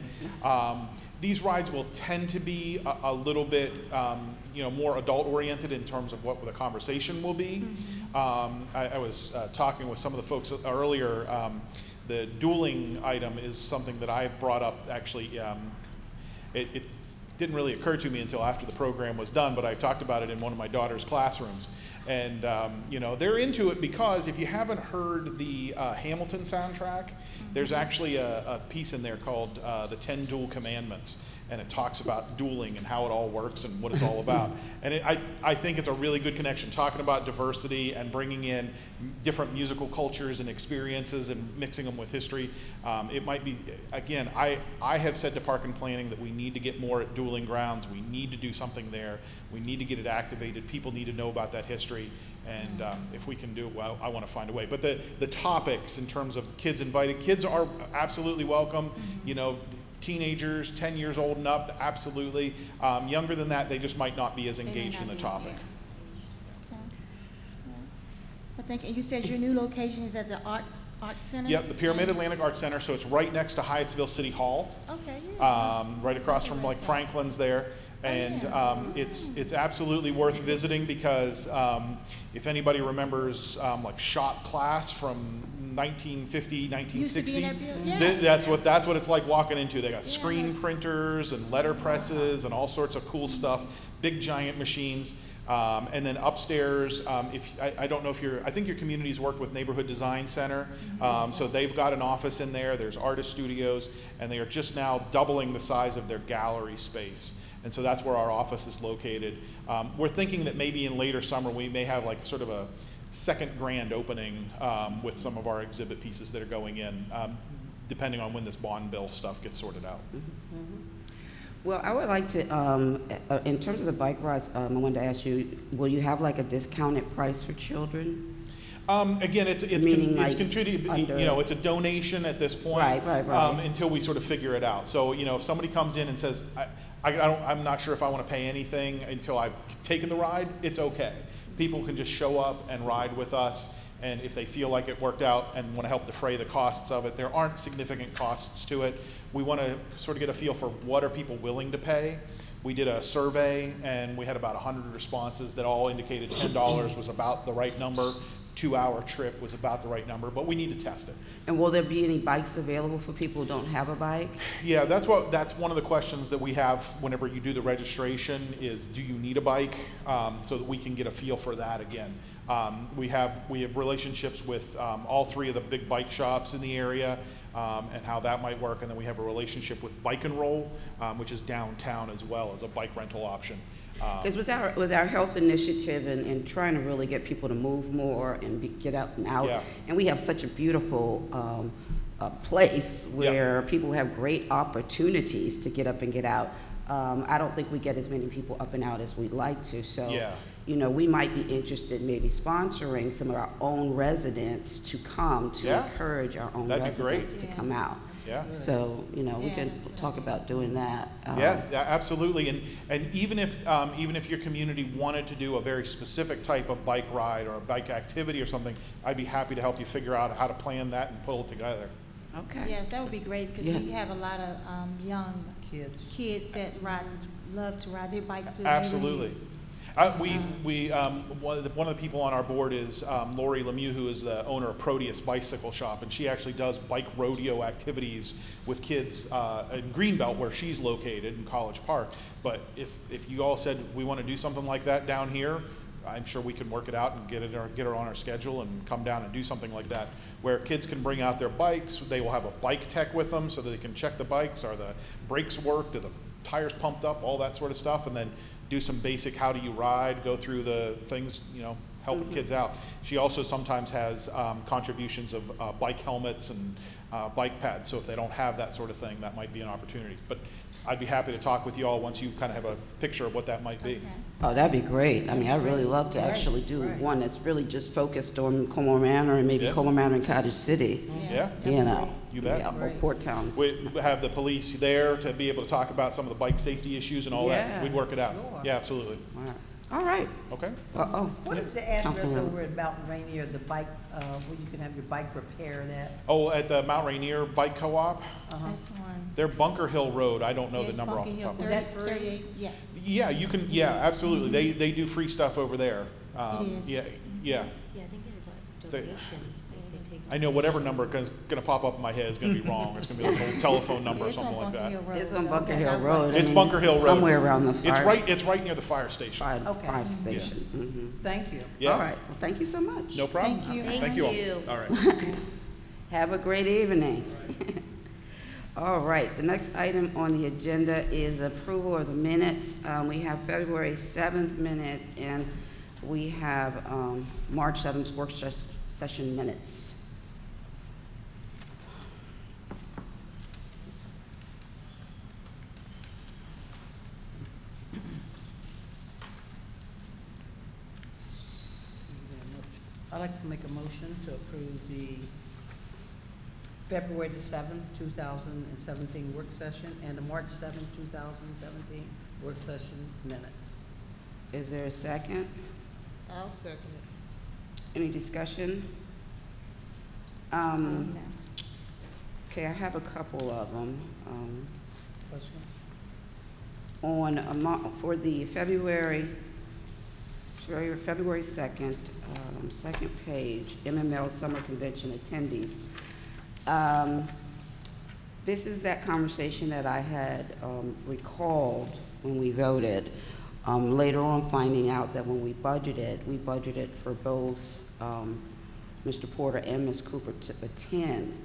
These rides will tend to be a little bit, you know, more adult-oriented in terms of what the conversation will be. I was talking with some of the folks earlier. The dueling item is something that I brought up. Actually, it didn't really occur to me until after the program was done, but I talked about it in one of my daughter's classrooms. And, you know, they're into it because if you haven't heard the Hamilton soundtrack, there's actually a piece in there called The 10 Duel Commandments. And it talks about dueling and how it all works and what it's all about. And I think it's a really good connection, talking about diversity and bringing in different musical cultures and experiences and mixing them with history. It might be, again, I have said to Park and Planning that we need to get more at dueling grounds. We need to do something there. We need to get it activated. People need to know about that history. And if we can do it, well, I want to find a way. But the topics in terms of kids invited, kids are absolutely welcome. You know, teenagers, 10 years old and up, absolutely. Younger than that, they just might not be as engaged in the topic. Okay. I think, and you said your new location is at the Arts Center? Yep, the Pyramid Atlantic Arts Center, so it's right next to Hyattsville City Hall. Okay, yeah. Right across from like Franklin's there. And it's absolutely worth visiting because if anybody remembers like shop class from 1950, 1960, that's what it's like walking into. They got screen printers and letter presses and all sorts of cool stuff, big giant machines. And then upstairs, I don't know if I think your community's worked with Neighborhood Design Center, so they've got an office in there. There's artist studios, and they are just now doubling the size of their gallery space. And so that's where our office is located. We're thinking that maybe in later summer we may have like sort of a second grand opening with some of our exhibit pieces that are going in, depending on when this bond bill stuff gets sorted out. Well, I would like to, in terms of the bike rides, I wanted to ask you, will you have like a discounted price for children? Again, it's Meaning it's like contributed, under- you know, it's a donation at this point. Right. Until we sort of figure it out. So, you know, if somebody comes in and says, I'm not sure if I want to pay anything until I've taken the ride, it's okay. People can just show up and ride with us, and if they feel like it worked out and want to help defray the costs of it, there aren't significant costs to it. We want to sort of get a feel for what are people willing to pay. We did a survey, and we had about 100 responses that all indicated $10 was about the right number. 2-hour trip was about the right number, but we need to test it. And will there be any bikes available for people who don't have a bike? Yeah, that's one of the questions that we have whenever you do the registration is, do you need a bike? So that we can get a feel for that again. We have relationships with all 3 of the big bike shops in the area, and how that might work. And then we have a relationship with Bike and Roll, which is downtown as well as a bike rental option. Because with our health initiative and trying to really get people to move more and get out and out, Yeah. and we have such a beautiful place where people have great opportunities to get up and get out. I don't think we get as many people up and out as we'd like to. So, Yeah. you know, we might be interested in maybe sponsoring some of our own residents to come to Yeah. encourage our own That'd be great. residents to come out. Yeah. So, you know, we Yeah, can that's a good talk about doing that. Yeah, absolutely. And even if your community wanted to do a very specific type of bike ride or a bike activity or something, I'd be happy to help you figure out how to plan that and pull it together. Okay. Yes, that would be great, because Yes. we have a lot of young kids that love to ride their bikes. Too. Absolutely. One of the people on our board is Lori Lemieux, who is the owner of Proteus Bicycle Shop, and she actually does bike rodeo activities with kids in Greenbelt, where she's located in College Park. But if you all said we want to do something like that down here, I'm sure we can work it out and get her on our schedule and come down and do something like that, where kids can bring out their bikes. They will have a bike tech with them so that they can check the bikes. Are the brakes worked? Are the tires pumped up? All that sort of stuff, and then do some basic how do you ride, go through the things, you know, helping kids out. She also sometimes has contributions of bike helmets and bike pads, so if they don't have that sort of thing, that might be an opportunity. But I'd be happy to talk with you all once you kind of have a picture of what that might be. Okay. Oh, that'd be great. I mean, I'd really love to actually do one that's really just focused on Colmar Manor and maybe Yeah. Colmar Manor and Cottage City, Yeah, you know. you bet. Yeah, or Port Towns. We have the police there to be able to talk about some of the bike safety issues and all that. Yeah. We'd work it out. Sure. Yeah, absolutely. All right. Okay. What is the address Councilwoman. over at Mount Rainier, the bike, where you can have your bike repaired at? Oh, at the Mount Rainier Bike Co-op, That's one. they're Bunker Hill Road. I don't know Yes, the number off Bunker the Hill, top. Is that free? 38, yes. Yeah, you can. Yeah, absolutely. They do free stuff over there. It is. Yeah. Yeah, I think there's They- donations they take. I know whatever number is going to pop up in my head is going to be wrong. It's going to be like a telephone number or It's on something like Bunker that. Hill Road. It's on Bunker Okay, Hill I'm Road. right. It's Bunker Hill Road. Somewhere around the fire. It's right near the fire station. Okay. Fire station. Thank you. Yeah. All right. Well, thank you so much. No problem. Thank you. Thank you. you. All. All right. Have a great evening. All right, the next item on the agenda is approval of the minutes. We have February 7th minutes, and we have March 7th work session minutes. I'd like to make a motion to approve the February the 7th, 2017 work session and the March 7th, 2017 work session minutes. Is there a second? I'll second it. Any discussion? Okay, I have a couple of them. Question? For the February 2nd, second page, MML Summer Convention attendees. This is that conversation that I had recalled when we voted. Later on, finding out that when we budgeted for both Mr. Porter and Ms. Cooper to attend.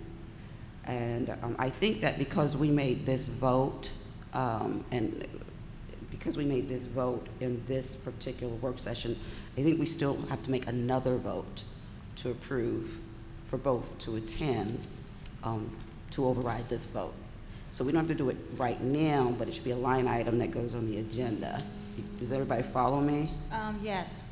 And I think that because we made this vote, and because we made this vote in this particular work session, I think we still have to make another vote to approve for both to attend, to override this vote. So we don't have to do it right now, but it should be a line item that goes on the agenda. Does everybody follow me? Yes.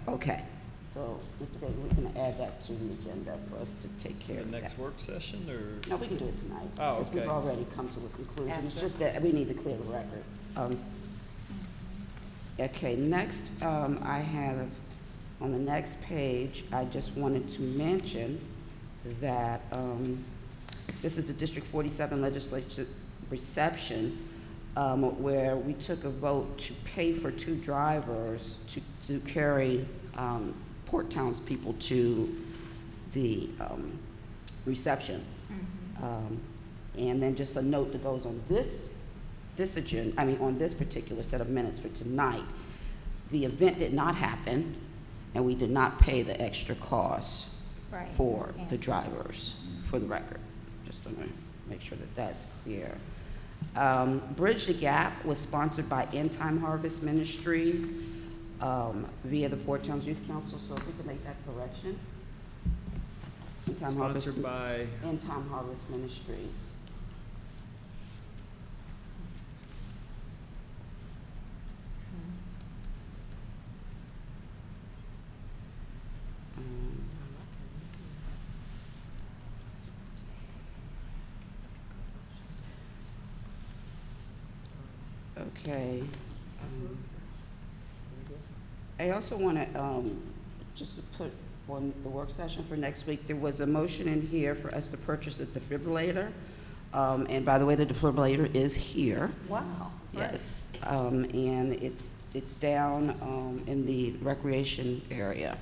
Okay. So, Mr. Baker, we can add that to the agenda for us to take care The of that. next work session, or? No, we can do it tonight. Oh, Because we've okay. already come to a conclusion. It's After. just that we need to clear the record. Okay, next, I have, on the next page, I just wanted to mention that this is the District 47 Legislature reception, where we took a vote to pay for 2 drivers to carry Port townspeople to the reception. And then just a note that goes on this agenda, on this particular set of minutes for tonight. The event did not happen, and we did not pay the extra costs Right. for Yes. the drivers, for the record. Just want to make sure that that's clear. Bridge the Gap was sponsored by End Time Harvest Ministries via the Port Towns Youth Council, so if we could make that correction. End Time Harvest. Sponsored by, End Time Harvest Ministries. Okay. I also want to, just to put on the work session for next week, there was a motion in here for us to purchase a defibrillator. And by the way, the defibrillator is here. Wow. Yes. And it's down in the recreation area.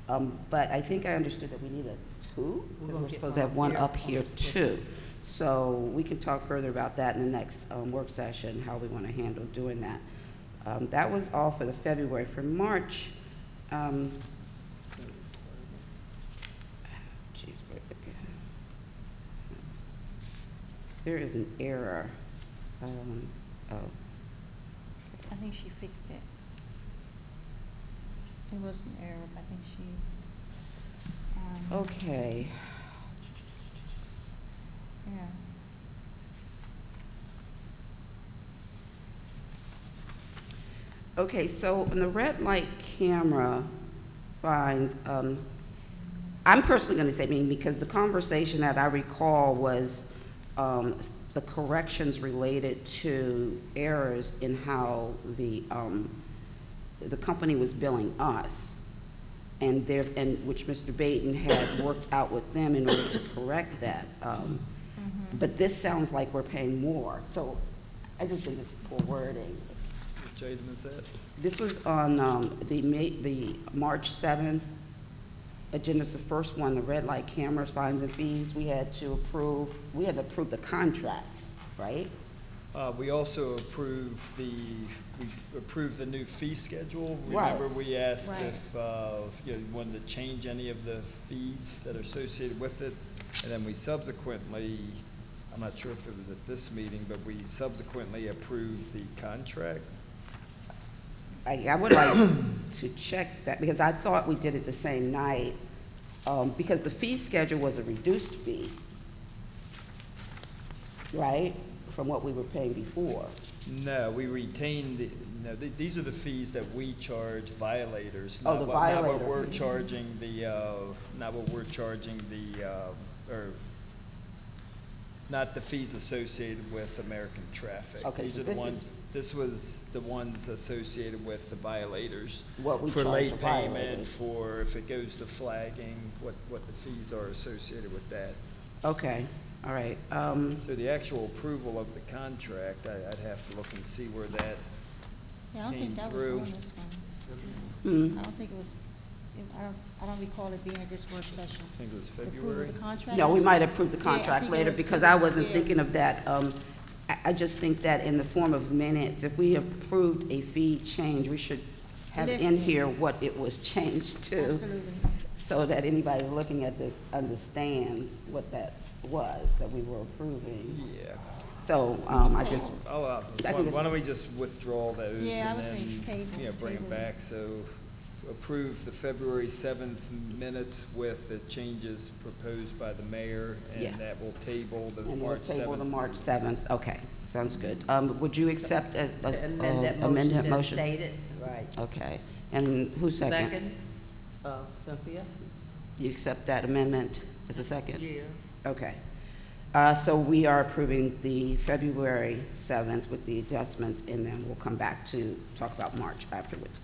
But I think I understood that we need a 2, because we're supposed to have one up here too. So we can talk further about that in the next work session, how we want to handle doing that. That was all for the February. For March, there is an error. Oh. I think she fixed it. It was an error, but I think she, Okay. yeah. Okay, so in the red light camera finds, I'm personally going to say, because the conversation that I recall was the corrections related to errors in how the company was billing us, and which Mr. Baden had worked out with them in order to correct that. But this sounds like we're paying more, so I just think it's poor wording. which item is that? This was on the March 7th agenda. It's the first one, the red light cameras, fines and fees. We had to approve the contract, right? We also approved the new fee schedule. Right. Remember, we asked Right. if, you wanted to change any of the fees that are associated with it. And then we subsequently, I'm not sure if it was at this meeting, but we subsequently approved the contract. I would like to check that, because I thought we did it the same night, because the fee schedule was a reduced fee, right, from what we were paying before. No, we retained, these are the fees that we charge violators. Oh, not the what- Not violator what we're fees. charging not the fees associated with American traffic. Okay, These so are the this ones, is- this was the ones associated with the violators. What we For charge late the payment, violators. for if it goes to flagging, what the fees are associated with that. Okay, all right. So the actual approval of the contract, I'd have to look and see where that, Yeah, I don't Came think that was through. on this one. Hmm. I don't think it was, I don't recall it being at this work session. I think it was The approval February. of the contract? No, we is- might approve the Yeah, I contract think it later, was- because it I was- wasn't yeah, it thinking of was- that. I just think that in the form of minutes, if we approved a fee change, we should have in Listed. here what it was changed to, Absolutely. so that anybody looking at this understands what that was that we were approving. Yeah. So, I just, I'll, think why it's- don't we just withdraw those Yeah, I and was then, thinking table- bring them tables. back, so approve the February 7th minutes with the changes proposed by the mayor, Yeah. and that will table the And we'll March 7th. table the March 7th. Okay, sounds good. Would you accept a Amend that motion amended as motion? stated, right. Okay, and who's second? Second, Cynthia? You accept that amendment as a second? Yeah. Okay. So we are approving the February 7th with the adjustments, and then we'll come back to talk about March afterwards.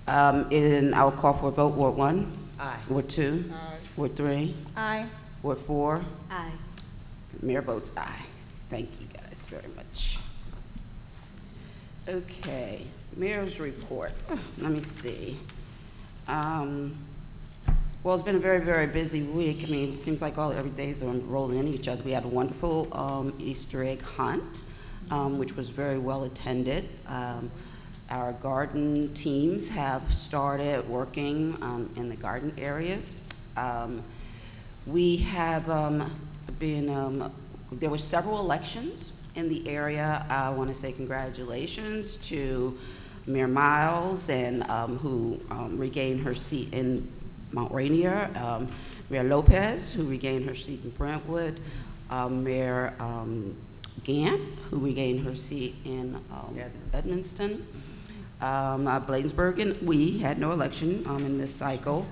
And I'll call for a vote. Ward 1? Aye. Ward 2? Aye. Ward 3? Aye. Ward 4? Aye. Mayor votes aye. Thank you guys very much. Okay, mayor's report. Let me see. Well, it's been a very, very busy week. I mean, it seems like every day is rolling into each other. We had a wonderful Easter egg hunt, which was very well attended. Our garden teams have started working in the garden areas. We have there were several elections in the area. I want to say congratulations to Mayor Miles, and who regained her seat in Mount Rainier, Mayor Lopez, who regained her seat in Brentwood, Mayor Gant, who regained her seat in Edmonston, Bladensburg, and we had no election in this cycle.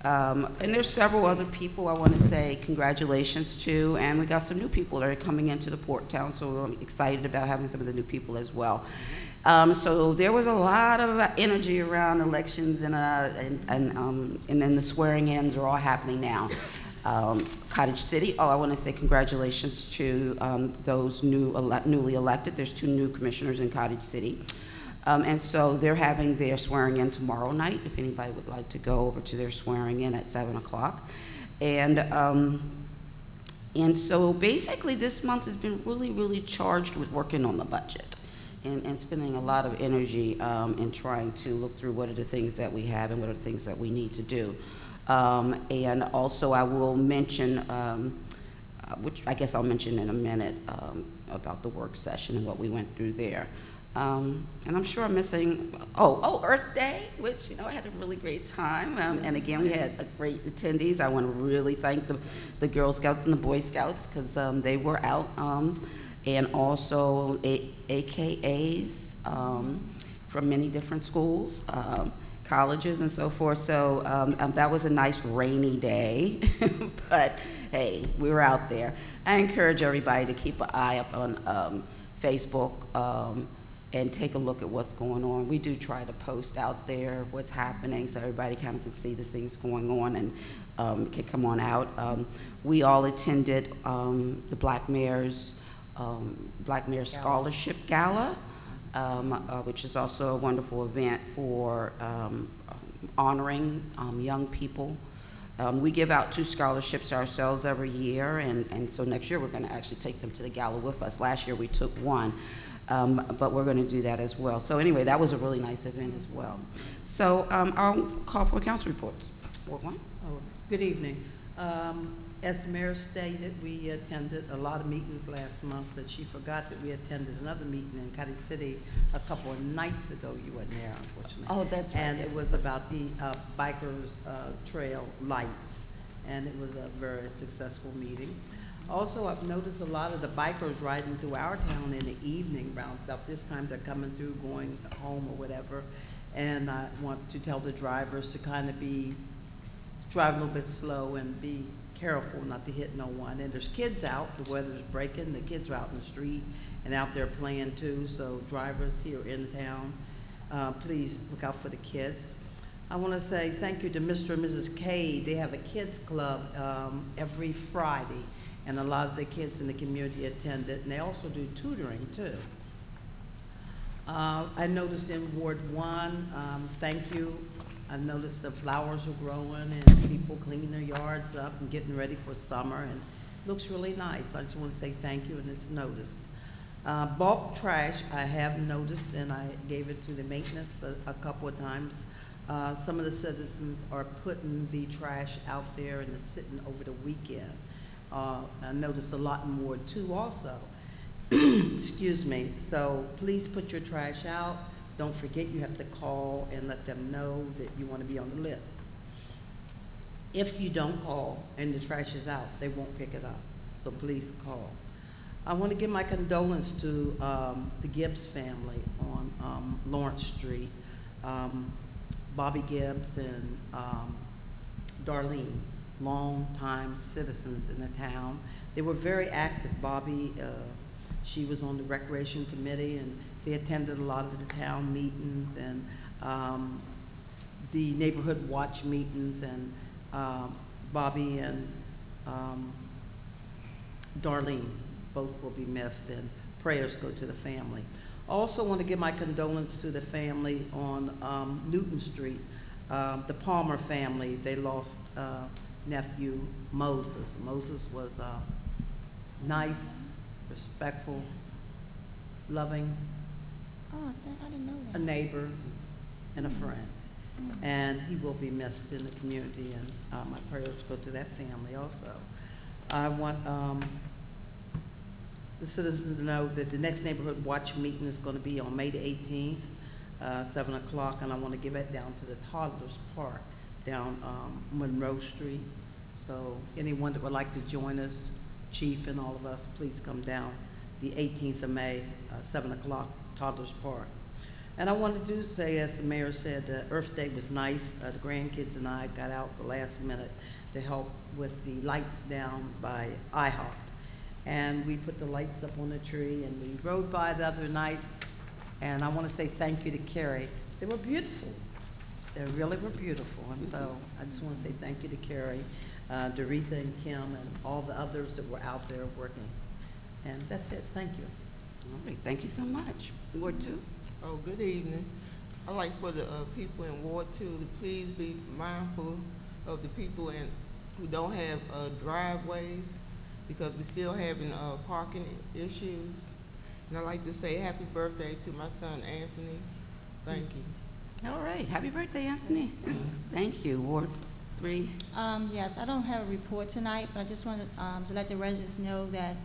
And there's several other people I want to say congratulations to, and we got some new people that are coming into the port town, so we're excited about having some of the new people as well. So there was a lot of energy around elections, and then the swearing-ins are all happening now. Cottage City, I want to say congratulations to those newly elected. There's 2 new commissioners in Cottage City. And so they're having their swearing in tomorrow night, if anybody would like to go over to their swearing in at 7 o'clock. And so basically this month has been really, really charged with working on the budget and spending a lot of energy in trying to look through what are the things that we have and what are the things that we need to do. And also I will mention, which I guess I'll mention in a minute, about the work session and what we went through there. And I'm sure I'm missing, Earth Day, which, I had a really great time. And again, we had great attendees. I want to really thank the Girl Scouts and the Boy Scouts, because they were out. And also AKAs from many different schools, colleges and so forth. So that was a nice rainy day, but hey, we were out there. I encourage everybody to keep an eye up on Facebook, and take a look at what's going on. We do try to post out there what's happening so everybody kind of can see the things going on and can come on out. We all attended the Black Mayor's Scholarship Gala, which is also a wonderful event for honoring young people. We give out 2 scholarships ourselves every year, and so next year we're going to actually take them to the gala with us. Last year we took 1. But we're going to do that as well. So anyway, that was a really nice event as well. So I'll call for council reports. Ward 1. Good evening. As the mayor stated, we attended a lot of meetings last month, but she forgot that we attended another meeting in Cottage City a couple of nights ago. You weren't there, unfortunately. Oh, that's right. And it was about the Bikers Trail Lights, and it was a very successful meeting. Also, I've noticed a lot of the bikers riding through our town in the evening, around about this time they're coming through, going home or whatever. And I want to tell the drivers to kind of drive a little bit slow and be careful not to hit no one. And there's kids out, the weather's breaking, the kids are out in the street and out there playing too. So drivers here in town, please look out for the kids. I want to say thank you to Mr. and Mrs. K. They have a kids club every Friday, and a lot of the kids in the community attend it, and they also do tutoring too. I noticed in Ward 1, thank you. I noticed the flowers are growing and people cleaning their yards up and getting ready for summer, and it looks really nice. I just want to say thank you, and it's noticed. Bulk trash, I have noticed, and I gave it to the maintenance a couple of times. Some of the citizens are putting the trash out there and it's sitting over the weekend. I noticed a lot in Ward 2 also. Excuse me. So please put your trash out. don't forget you have to call and let them know that you want to be on the list. If you don't call and the trash is out, they won't pick it up, so please call. I want to give my condolence to the Gibbs family on Lawrence Street. Bobby Gibbs and Darlene, long-time citizens in the town. They were very active. Bobby, she was on the recreation committee, and they attended a lot of the town meetings and the neighborhood watch meetings, and Bobby and Darlene both will be missed, and prayers go to the family. I also want to give my condolence to the family on Newton Street. The Palmer family, they lost nephew Moses. Moses was nice, respectful, loving, Oh, I didn't know a that. neighbor, and a friend. And he will be missed in the community, and my prayers go to that family also. I want the citizens to know that the next neighborhood watch meeting is going to be on May the 18th, 7 o'clock, and I want to give it down to the Toddlers Park down Monroe Street. So anyone that would like to join us, Chief and all of us, please come down the 18th of May, 7 o'clock, Toddlers Park. And I wanted to say, as the mayor said, Earth Day was nice. The grandkids and I got out the last minute to help with the lights down by IHOP. And we put the lights up on the tree, and we rode by the other night, and I want to say thank you to Carrie. They were beautiful. They really were beautiful, and so I just want to say thank you to Carrie, Doretha and Kim, and all the others that were out there working. And that's it. Thank you. All right, thank you so much. Ward 2? Oh, good evening. I'd like for the people in Ward 2 to please be mindful of the people who don't have driveways, because we're still having parking issues. And I'd like to say happy birthday to my son, Anthony. Thank you. All right, happy birthday, Anthony. Thank you. Ward 3? Yes, I don't have a report tonight, but I just wanted to let the residents know that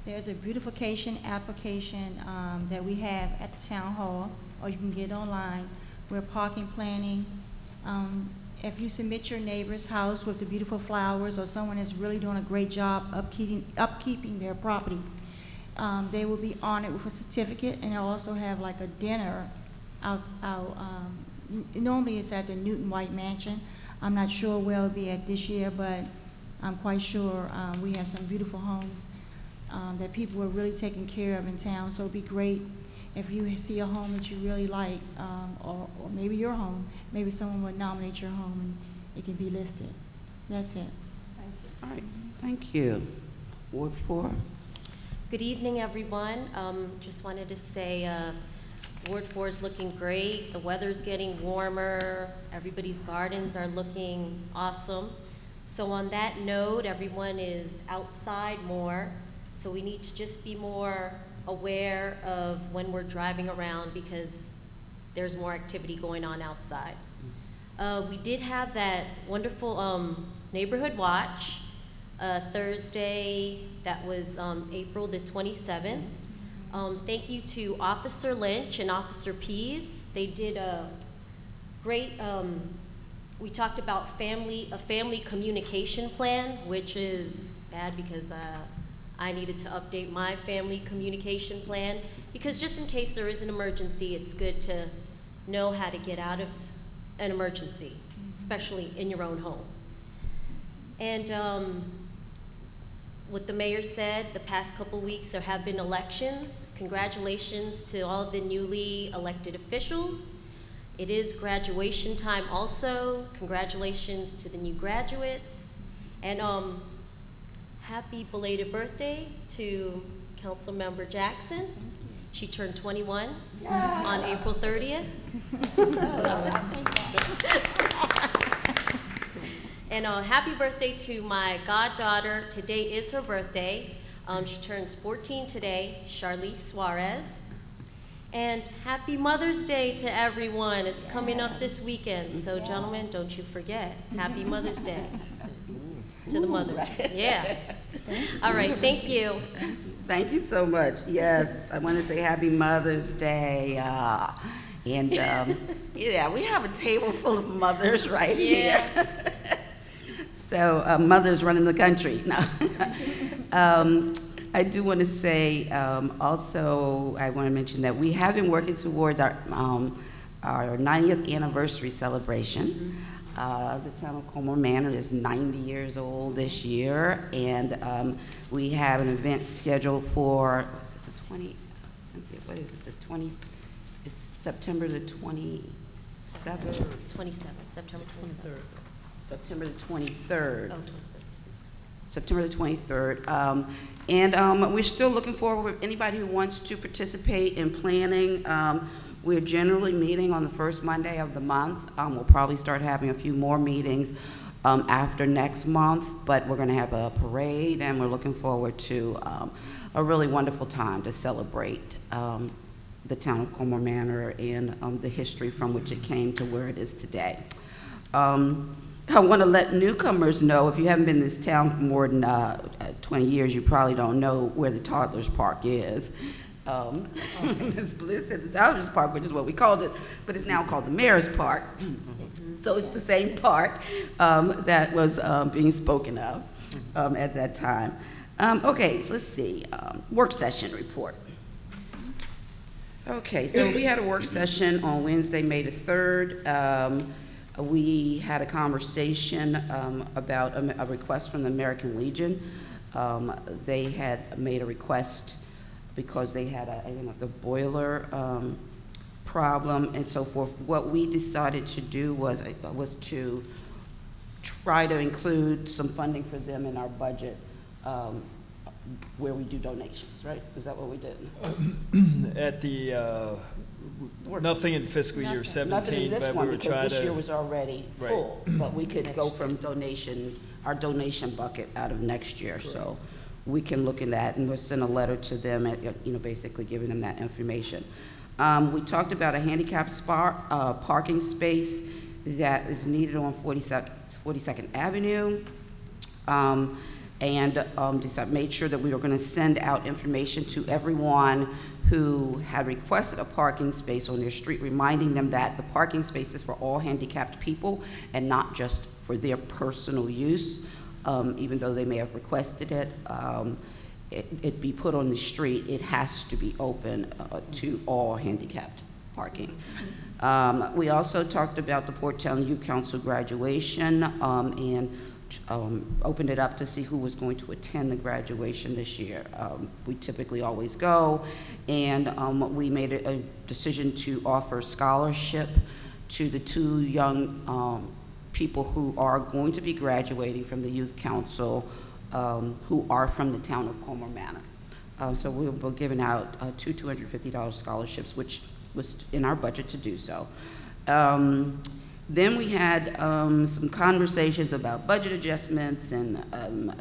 there's a beautification application that we have at the town hall, or you can get online. We're parking planning. If you submit your neighbor's house with the beautiful flowers, or someone is really doing a great job upkeeping their property, they will be honored with a certificate, and they'll also have like a dinner out normally it's at the Newton White Mansion. I'm not sure where it'll be at this year, but I'm quite sure we have some beautiful homes that people are really taking care of in town. So it'd be great if you see a home that you really like, or maybe your home, maybe someone would nominate your home and it can be listed. That's it. Thank you. All right, thank you. Ward 4? Good evening, everyone. Just wanted to say Ward 4 is looking great. The weather's getting warmer. Everybody's gardens are looking awesome. So on that note, everyone is outside more. So we need to just be more aware of when we're driving around, because there's more activity going on outside. We did have that wonderful neighborhood watch Thursday. That was April the 27th. Thank you to Officer Lynch and Officer Pease. They did a great, we talked about a family communication plan, which is bad because I needed to update my family communication plan, because just in case there is an emergency, it's good to know how to get out of an emergency, especially in your own home. And what the mayor said, the past couple weeks there have been elections. Congratulations to all the newly elected officials. It is graduation time also. Congratulations to the new graduates. And happy belated birthday to Councilmember Jackson. She turned 21 on April 30th. And happy birthday to my goddaughter. Today is her birthday. She turns 14 today, Charlize Suarez. And happy Mother's Day to everyone. It's coming up this weekend. So gentlemen, don't you forget. Happy Mother's Day to the mothers. Yeah. All right, thank you. Thank you so much. Yes, I want to say happy Mother's Day. And, yeah, we have a table full of mothers right here. So, mothers running the country. No. I do want to say, also, I want to mention that we have been working towards our 90th anniversary celebration. The town of Colmar Manor is 90 years old this year, and we have an event scheduled for, was it the 20th? Cynthia, what is it, the 20th? It's September the 27th? 27th, September 23rd. September the 23rd. Oh, 23rd. September the 23rd. And we're still looking forward with anybody who wants to participate in planning. We're generally meeting on the first Monday of the month. We'll probably start having a few more meetings after next month, but we're going to have a parade, and we're looking forward to a really wonderful time to celebrate the town of Colmar Manor and the history from which it came to where it is today. I want to let newcomers know, if you haven't been in this town for more than 20 years, you probably don't know where the Toddlers Park is. Ms. Bliss said the Toddlers Park, which is what we called it, but it's now called the Mayor's Park. So it's the same park that was being spoken of at that time. Okay, so let's see, work session report. Okay, so we had a work session on Wednesday, May the 3rd. We had a conversation about a request from the American Legion. They had made a request because they had the boiler problem and so forth. What we decided to do was to try to include some funding for them in our budget where we do donations, right? Is that what we did? At the, nothing in fiscal year Nothing 17, in this but we one, were because trying this year to, was already Right. full, but we could go from our donation bucket out of next year. So we can look in that, and we'll send a letter to them, basically giving them that information. We talked about a handicap parking space that is needed on 42nd Avenue. Made sure that we were going to send out information to everyone who had requested a parking space on their street, reminding them that the parking space is for all handicapped people and not just for their personal use. Even though they may have requested it, it be put on the street, it has to be open to all handicapped parking. We also talked about the Port Town Youth Council graduation and opened it up to see who was going to attend the graduation this year. We typically always go, and we made a decision to offer scholarship to the two young people who are going to be graduating from the Youth Council who are from the town of Colmar Manor. So we'll be giving out two $250 scholarships, which was in our budget to do so. Then we had some conversations about budget adjustments and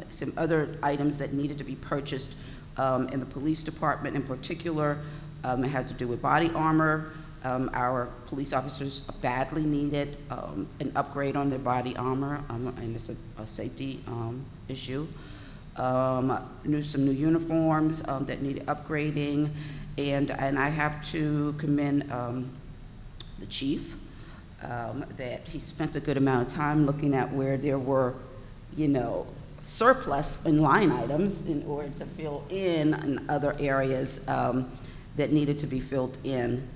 some other items that needed to be purchased in the police department in particular. It had to do with body armor. Our police officers badly needed an upgrade on their body armor, and it's a safety issue. Some new uniforms that needed upgrading, and I have to commend the chief. That he spent a good amount of time looking at where there were, surplus in line items in order to fill in other areas that needed to be filled in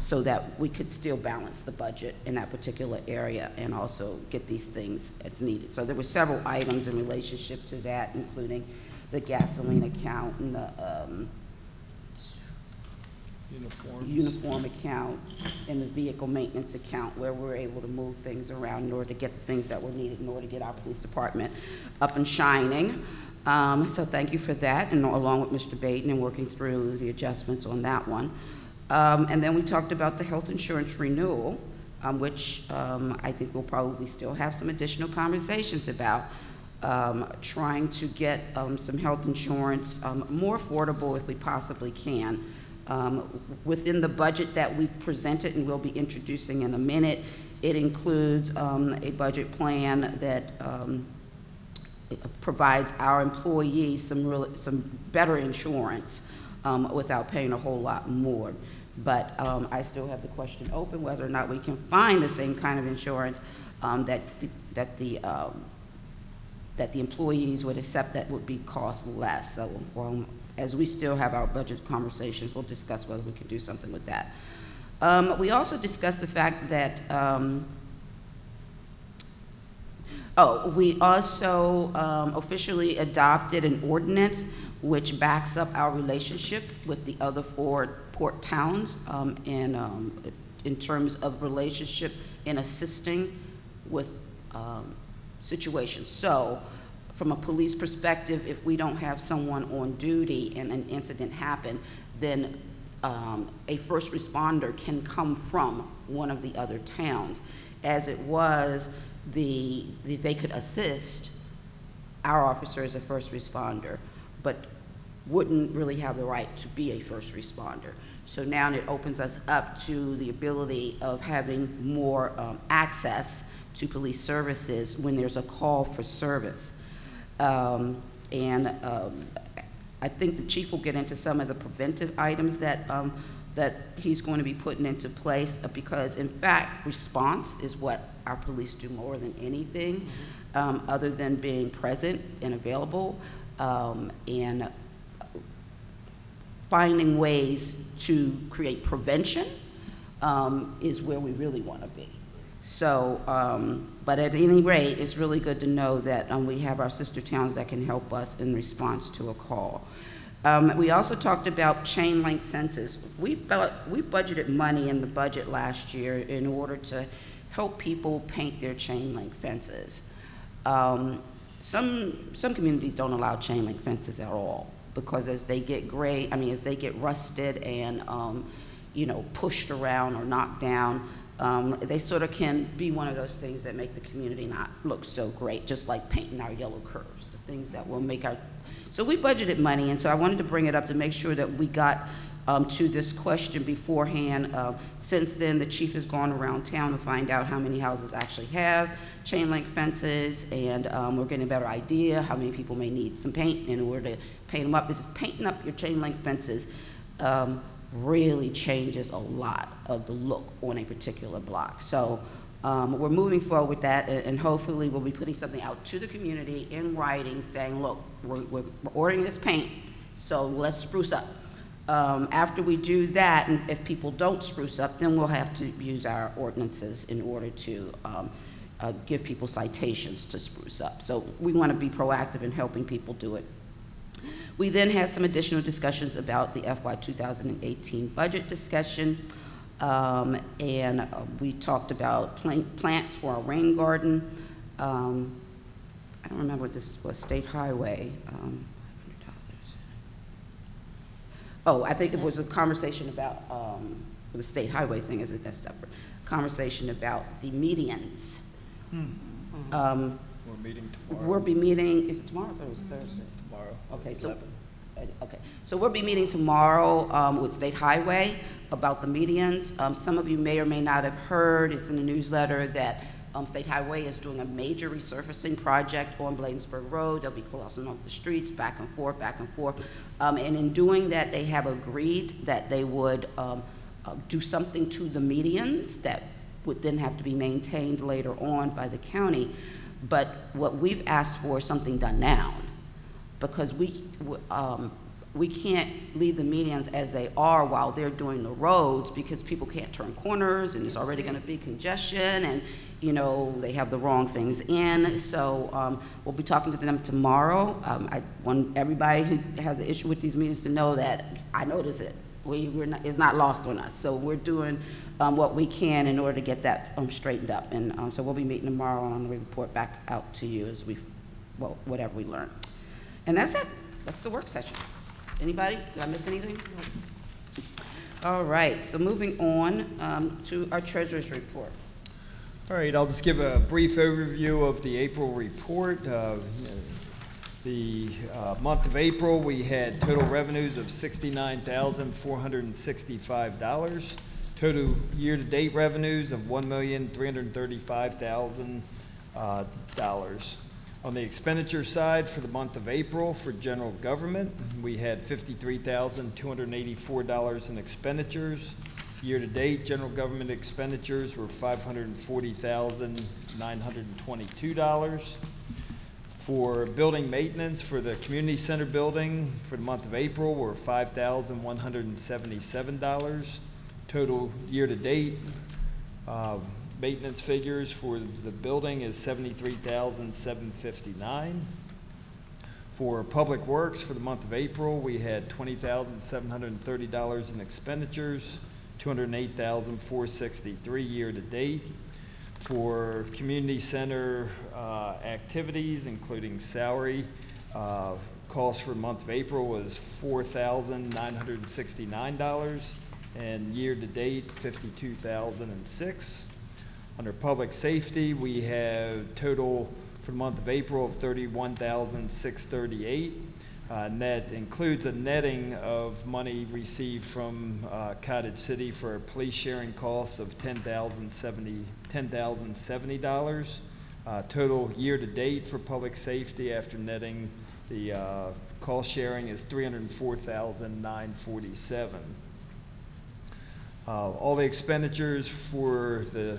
so that we could still balance the budget in that particular area and also get these things as needed. So there were several items in relationship to that, including the gasoline account and the uniform account and the vehicle maintenance account, where we're able to move things around in order to get the things that were needed in order to get our police department up and shining. So thank you for that, and along with Mr. Baden and working through the adjustments on that one. And then we talked about the health insurance renewal, which I think we'll probably still have some additional conversations about. Trying to get some health insurance more affordable if we possibly can. Within the budget that we've presented and we'll be introducing in a minute, it includes a budget plan that provides our employees some better insurance without paying a whole lot more. But I still have the question open whether or not we can find the same kind of insurance that the employees would accept that would be cost less. So as we still have our budget conversations, we'll discuss whether we can do something with that. We also discussed the fact that, we also officially adopted an ordinance which backs up our relationship with the other 4 port towns in terms of relationship in assisting with situations. So from a police perspective, if we don't have someone on duty and an incident happened, then a first responder can come from one of the other towns. As it was, they could assist our officer as a first responder, but wouldn't really have the right to be a first responder. So now it opens us up to the ability of having more access to police services when there's a call for service. I think the chief will get into some of the preventive items that he's going to be putting into place, because in fact, response is what our police do more than anything, other than being present and available, and finding ways to create prevention is where we really want to be. So, but at any rate, it's really good to know that we have our sister towns that can help us in response to a call. We also talked about chain link fences. We budgeted money in the budget last year in order to help people paint their chain link fences. Some communities don't allow chain link fences at all, because as they get gray, as they get rusted and pushed around or knocked down, they sort of can be one of those things that make the community not look so great, just like painting our yellow curves, the things that will make our. So we budgeted money, and so I wanted to bring it up to make sure that we got to this question beforehand. Since then, the chief has gone around town to find out how many houses actually have chain link fences, and we're getting a better idea how many people may need some paint in order to paint them up. This is painting up your chain link fences really changes a lot of the look on a particular block. So we're moving forward with that, and hopefully we'll be putting something out to the community in writing saying, look, we're ordering this paint, so let's spruce up. After we do that, and if people don't spruce up, then we'll have to use our ordinances in order to give people citations to spruce up. So we want to be proactive in helping people do it. We then had some additional discussions about the FY2018 budget discussion, and we talked about plants for our rain garden. I don't remember what this was, State Highway. I think it was a conversation about the State Highway thing. Is it that separate? Conversation about the medians. We're meeting tomorrow. We'll be meeting. Is it tomorrow or Thursday? Tomorrow. Okay, so we'll be meeting tomorrow with State Highway about the medians. Some of you may or may not have heard, it's in the newsletter, that State Highway is doing a major resurfacing project on Bladensburg Road. They'll be crossing off the streets back and forth, and in doing that, they have agreed that they would do something to the medians that would then have to be maintained later on by the county. But what we've asked for is something done now, because we can't leave the medians as they are while they're doing the roads, because people can't turn corners, and there's already going to be congestion, and they have the wrong things in. So we'll be talking to them tomorrow. I want everybody who has an issue with these meetings to know that I notice it. It's not lost on us. So we're doing what we can in order to get that straightened up. And so we'll be meeting tomorrow, and we'll report back out to you as whatever we learn. And that's it. That's the work session. Anybody? Did I miss anything? All right. So moving on to our treasurer's report. All right, I'll just give a brief overview of the April report. The month of April, we had total revenues of $69,465. Total year-to-date revenues of $1,335,000. On the expenditure side, for the month of April, for general government, we had $53,284 in expenditures. Year-to-date, general government expenditures were $540,922. For building maintenance for the community center building for the month of April were $5,177. Total year-to-date maintenance figures for the building is $73,759. For public works for the month of April, we had $20,730 in expenditures, $208,463 year-to-date. For community center activities, including salary, cost for the month of April was $4,969, and year-to-date, $52,006. Under public safety, we have total for the month of April of $31,638. Net includes a netting of money received from Cottage City for police sharing costs of $10,070. Total year-to-date for public safety after netting the cost sharing is $304,947. All the expenditures for the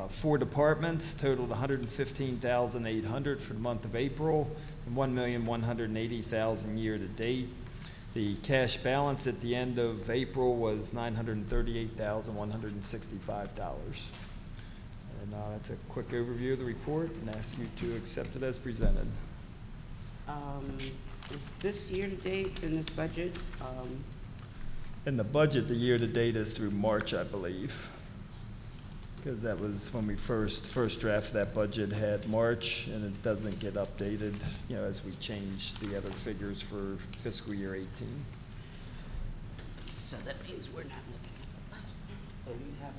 4 departments totaled $115,800 for the month of April and $1,180,000 year-to-date. The cash balance at the end of April was $938,165. And that's a quick overview of the report, and ask you to accept it as presented. Is this year-to-date in this budget? In the budget, the year-to-date is through March, I believe, because that was when we first draft that budget had March, and it doesn't get updated, you know, as we change the other figures for fiscal year 18. So that means we're not looking at the budget. Oh, you have it.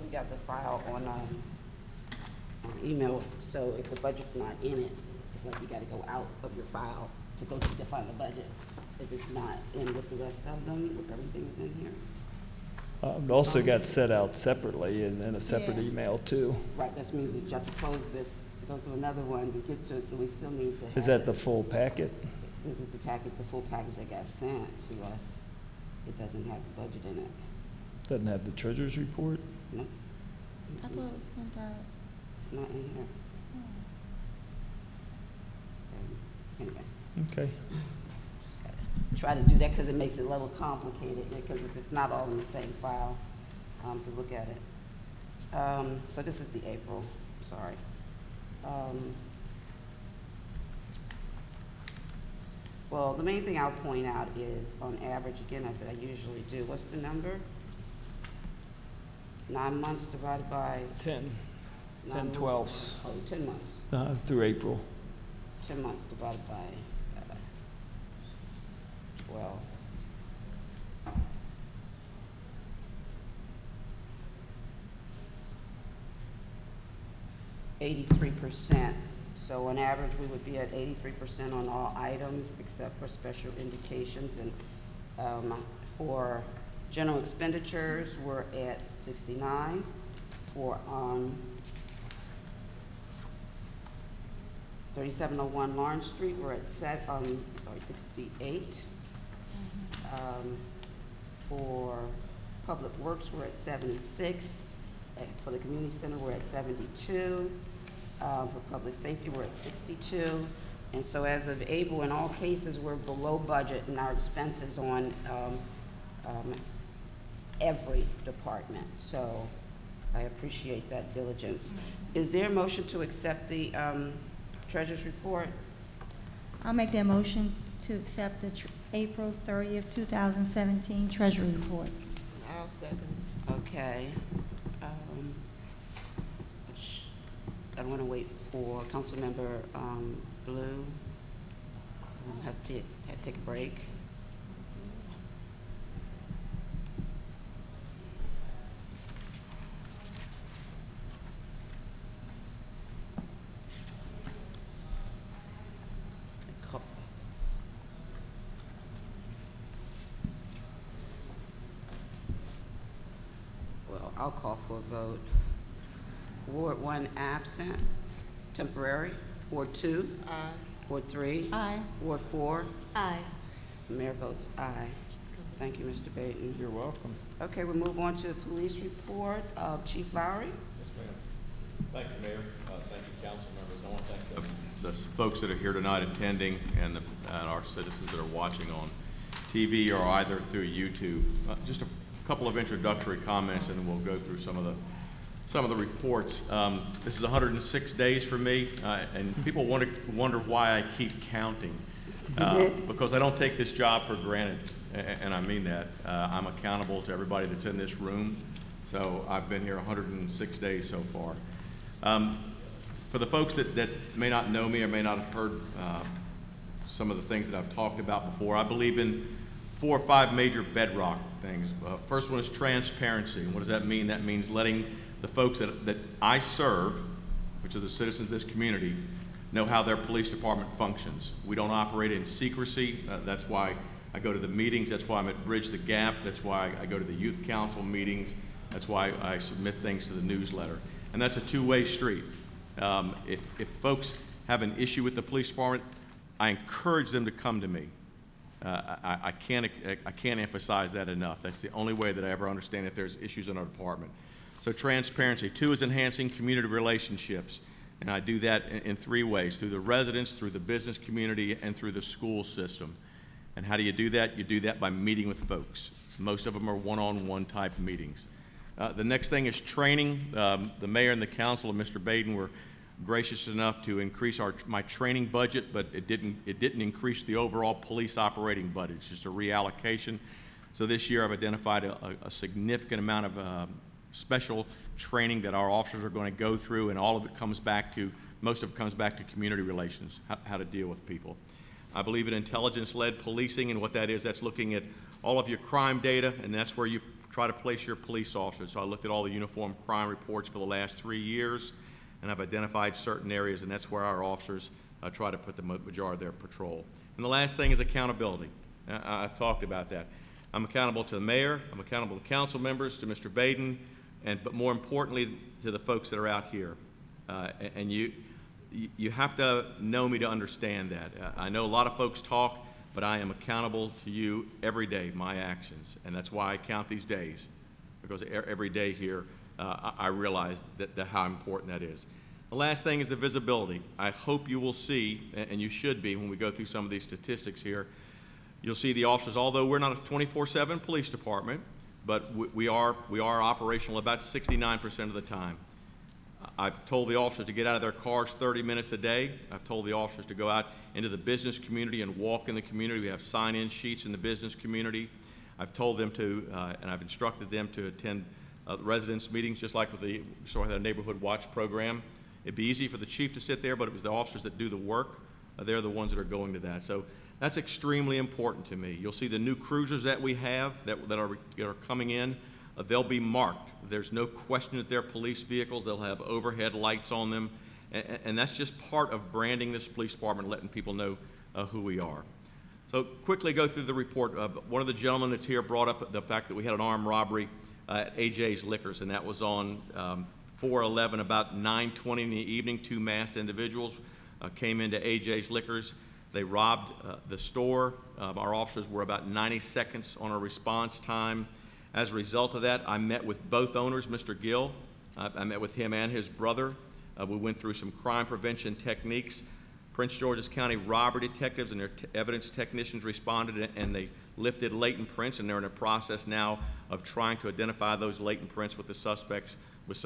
We got the file on email, so if the budget's not in it, it's like you gotta go out of your file to go to find the budget. If it's not in with the rest of them, if everything's in here. It also got set out separately in a separate Yeah. email too. Right, that means that you have to close this to go to another one to get to it, so we still need to have. Is that the it. full packet? This is the package, the full package that got sent to us. It doesn't have the budget in it. Doesn't have the treasurer's report? No, I thought it was sent out. it's not in here. So, anyway. Okay. Just gotta try to do that because it makes it a little complicated, because if it's not all in the same file, to look at it. So this is the April, sorry. Well, the main thing I'll point out is, on average, again, I said I usually do, what's the number? 9 months divided by 10 9 months? 12s. Oh, 10 months. Through April. 10 months divided by 12. %. So on average, we would be at 83% on all items except for special indications. And for general expenditures, we're at 69. For 3701 Lawrence Street, we're at 68. For Public Works, we're at 76. For the community center, we're at 72. For public safety, we're at 62. And so as of April, in all cases, we're below budget in our expenses on every department. So I appreciate that diligence. Is there a motion to accept the treasurer's report? I'll make that motion to accept the April 30th, 2017 Treasury Report. I'll second. Okay. I want to wait for Councilmember Blue, who had to take a break. I'll call for a vote. Ward 1 absent, temporary. Ward 2, Aye. Ward 3, Aye. Ward 4. Aye. The mayor votes aye. Thank you, Mr. Baton. You're welcome. Okay, we'll move on to the police report. Chief Lowry. Yes, ma'am. Thank you, Mayor. Thank you, council members. I want to thank the folks that are here tonight attending and our citizens that are watching on TV or either through YouTube. Just a couple of introductory comments, and then we'll go through some of the reports. This is 106 days for me, and people wonder why I keep counting, because I don't take this job for granted, and I mean that. I'm accountable to everybody that's in this room, so I've been here 106 days so far. For the folks that may not know me or may not have heard some of the things that I've talked about before, I believe in 4 or 5 major bedrock things. First one is transparency. What does that mean? That means letting the folks that I serve, which are the citizens of this community, know how their police department functions. We don't operate in secrecy. That's why I go to the meetings. That's why I'm at Bridge the Gap. That's why I go to the youth council meetings. That's why I submit things to the newsletter. And that's a two-way street. If folks have an issue with the police department, I encourage them to come to me. I can't emphasize that enough. That's the only way that I ever understand if there's issues in our department. So transparency. 2 is enhancing community relationships. And I do that in 3 ways: through the residents, through the business community, and through the school system. And how do you do that? You do that by meeting with folks. Most of them are one-on-one type meetings. The next thing is training. The mayor and the council and Mr. Baden were gracious enough to increase my training budget, but it didn't increase the overall police operating budget. It's just a reallocation. So this year I've identified a significant amount of special training that our officers are going to go through, and all of it comes back to, most of it comes back to community relations, how to deal with people. I believe in intelligence-led policing, and what that is, that's looking at all of your crime data, and that's where you try to place your police officers. So I looked at all the uniform crime reports for the last 3 years, and I've identified certain areas, and that's where our officers try to put the majority of their patrol. And the last thing is accountability. I've talked about that. I'm accountable to the mayor, I'm accountable to council members, to Mr. Baden, but more importantly, to the folks that are out here. And you have to know me to understand that. I know a lot of folks talk, but I am accountable to you every day, my actions. And that's why I count these days, because every day here, I realize how important that is. The last thing is the visibility. I hope you will see, and you should be when we go through some of these statistics here, you'll see the officers, although we're not a 24/7 police department, but we are operational about 69% of the time. I've told the officers to get out of their cars 30 minutes a day. I've told the officers to go out into the business community and walk in the community. We have sign-in sheets in the business community. I've told them to, and I've instructed them to attend residence meetings, just like with the neighborhood watch program. It'd be easy for the chief to sit there, but it was the officers that do the work. They're the ones that are going to that. So that's extremely important to me. You'll see the new cruisers that we have that are coming in. They'll be marked. There's no question that they're police vehicles. They'll have overhead lights on them. And that's just part of branding this police department, letting people know who we are. So quickly go through the report. One of the gentlemen that's here brought up the fact that we had an armed robbery at AJ's Liquors, and that was on 4/11, about 9:20 in the evening. 2 masked individuals came into AJ's Liquors. They robbed the store. Our officers were about 90 seconds on a response time. As a result of that, I met with both owners, Mr. Gill. I met with him and his brother. We went through some crime prevention techniques. Prince George's County robbery detectives and their evidence technicians responded, and they lifted latent prints, and they're in a process now of trying to identify those latent prints with the suspects with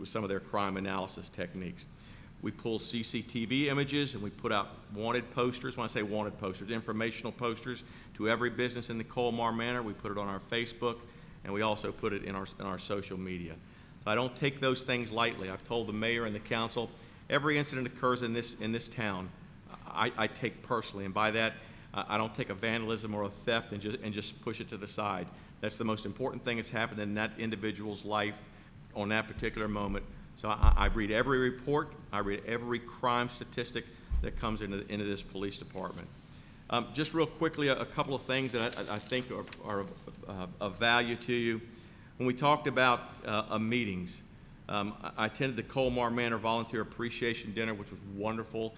some of their crime analysis techniques. We pulled CCTV images, and we put out wanted posters. When I say wanted posters, informational posters to every business in the Colmar Manor. We put it on our Facebook, and we also put it in our social media. So I don't take those things lightly. I've told the mayor and the council, every incident occurs in this town, I take personally, and by that, I don't take a vandalism or a theft and just push it to the side. That's the most important thing that's happened in that individual's life on that particular moment. So I read every report, I read every crime statistic that comes into this police department. Just real quickly, a couple of things that I think are of value to you. When we talked about meetings, I attended the Colmar Manor Volunteer Appreciation Dinner, which was wonderful.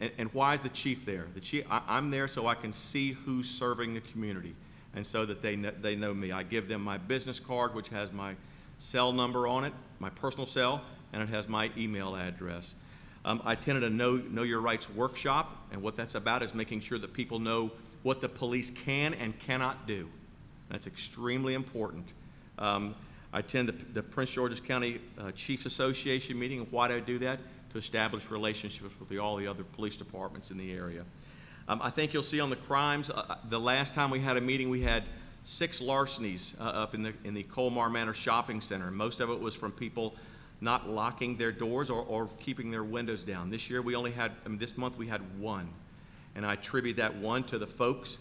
And why is the chief there? The chief, I'm there so I can see who's serving the community, and so that they know me. I give them my business card, which has my cell number on it, my personal cell, and it has my email address. I attended a Know Your Rights workshop, and what that's about is making sure that people know what the police can and cannot do. That's extremely important. I attended the Prince George's County Chiefs Association meeting, and why do I do that? To establish relationships with all the other police departments in the area. I think you'll see on the crimes, the last time we had a meeting, we had 6 larcenies up in the Colmar Manor Shopping Center. Most of it was from people not locking their doors or keeping their windows down. This year we only had, this month we had 1. And I attribute that 1 to the folks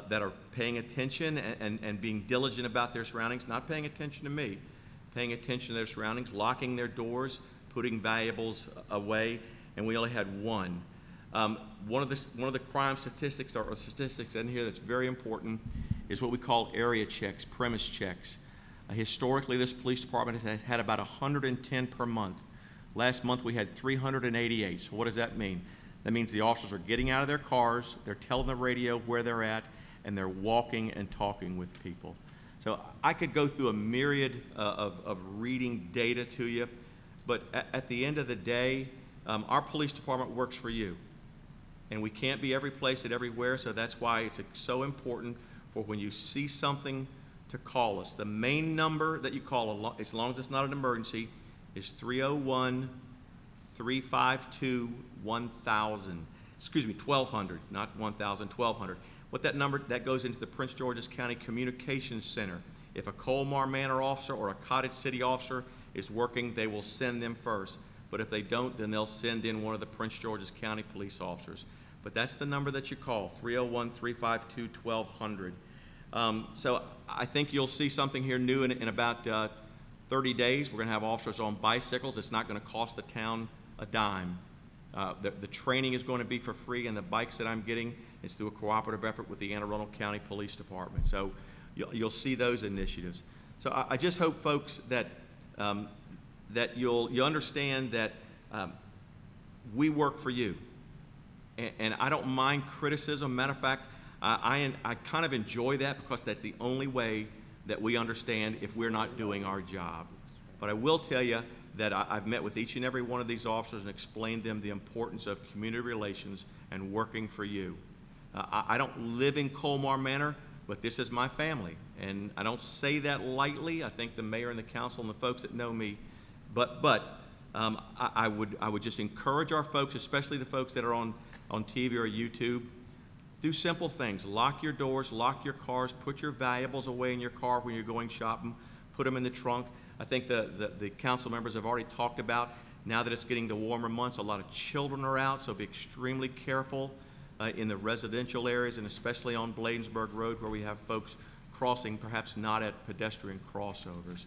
that are paying attention and being diligent about their surroundings, not paying attention to me, paying attention to their surroundings, locking their doors, putting valuables away, and we only had 1. One of the crime statistics or statistics in here that's very important is what we call area checks, premise checks. Historically, this police department has had about 110 per month. Last month we had 388. So what does that mean? That means the officers are getting out of their cars, they're telling the radio where they're at, and they're walking and talking with people. So I could go through a myriad of reading data to you, but at the end of the day, our police department works for you. And we can't be every place and everywhere, so that's why it's so important for when you see something to call us. The main number that you call, as long as it's not an emergency, is 301-352-1000. Excuse me, 1200, not 1000, 1200. What that number, that goes into the Prince George's County Communications Center. If a Colmar Manor officer or a Cottage City officer is working, they will send them first. But if they don't, then they'll send in one of the Prince George's County police officers. But that's the number that you call, 301-352-1200. So I think you'll see something here new in about 30 days. We're going to have officers on bicycles. It's not going to cost the town a dime. The training is going to be for free, and the bikes that I'm getting is through a cooperative effort with the Anne Arundel County Police Department. So you'll see those initiatives. So I just hope, folks, that that you'll understand that we work for you, and I don't mind criticism. Matter of fact, I kind of enjoy that, because that's the only way that we understand if we're not doing our job. But I will tell you that I've met with each and every one of these officers and explained to them the importance of community relations and working for you. I don't live in Colmar Manor, but this is my family, and I don't say that lightly. I think the mayor and the council and the folks that know me, but I would just encourage our folks, especially the folks that are on TV or YouTube, do simple things. Lock your doors, lock your cars, put your valuables away in your car when you're going shopping, put them in the trunk. I think the council members have already talked about, now that it's getting the warmer months, a lot of children are out, so be extremely careful in the residential areas, and especially on Bladensburg Road, where we have folks crossing, perhaps not at pedestrian crossovers.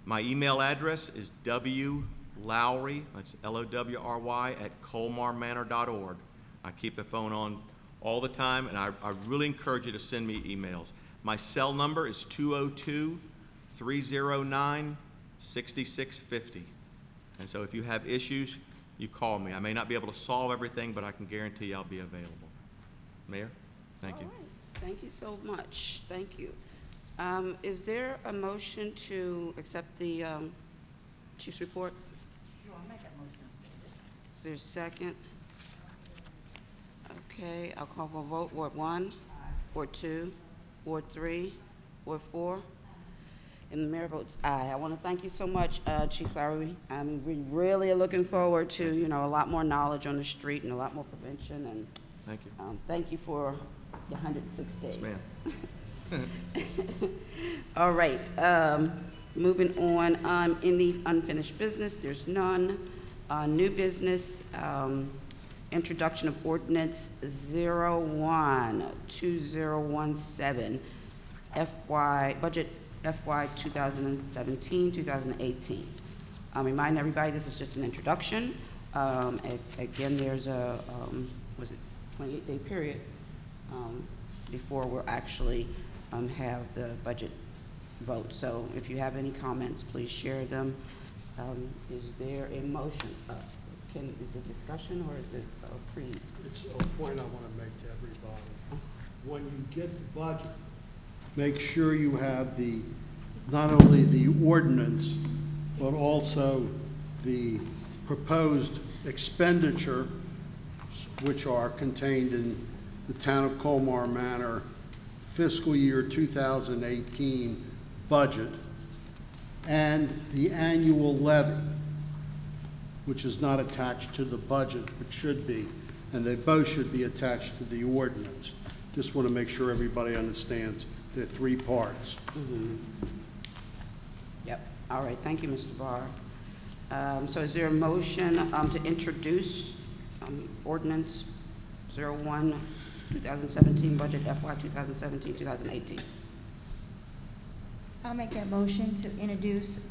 My email address is wlowry, that's Lowry, at colmarmanor.org. I keep the phone on all the time, and I really encourage you to send me emails. My cell number is 202-309-6650. And so if you have issues, you call me. I may not be able to solve everything, but I can guarantee I'll be available. Mayor, thank you. All right. Thank you so much. Thank you. Is there a motion to accept the chief's report? Sure, I'll make that motion. Is there a second? Okay, I'll call for a vote. Ward 1, Ward 2, Ward 3, Ward 4, and the mayor votes aye. I want to thank you so much, Chief Lowry. We really are looking forward to, a lot more knowledge on the street and a lot more prevention. And Thank you. thank you for the 106 days. Yes, ma'am. All right, moving on. In the unfinished business, there's none. New business, introduction of ordinance 01-2017, budget FY 2017-2018. Remind everybody this is just an introduction. Again, there's a, was it 28-day period before we'll actually have the budget vote. So if you have any comments, please share them. Is there a motion? Is it discussion or is it pre? It's a point I want to make to everybody. When you get the budget, make sure you have not only the ordinance, but also the proposed expenditure, which are contained in the Town of Colmar Manor fiscal year 2018 budget, and the annual levy, which is not attached to the budget, but should be, and they both should be attached to the ordinance. Just want to make sure everybody understands the three parts. Yep. All right. Thank you, Mr. Barr. So is there a motion to introduce ordinance 01, 2017 budget FY 2017-2018? I'll make that motion to introduce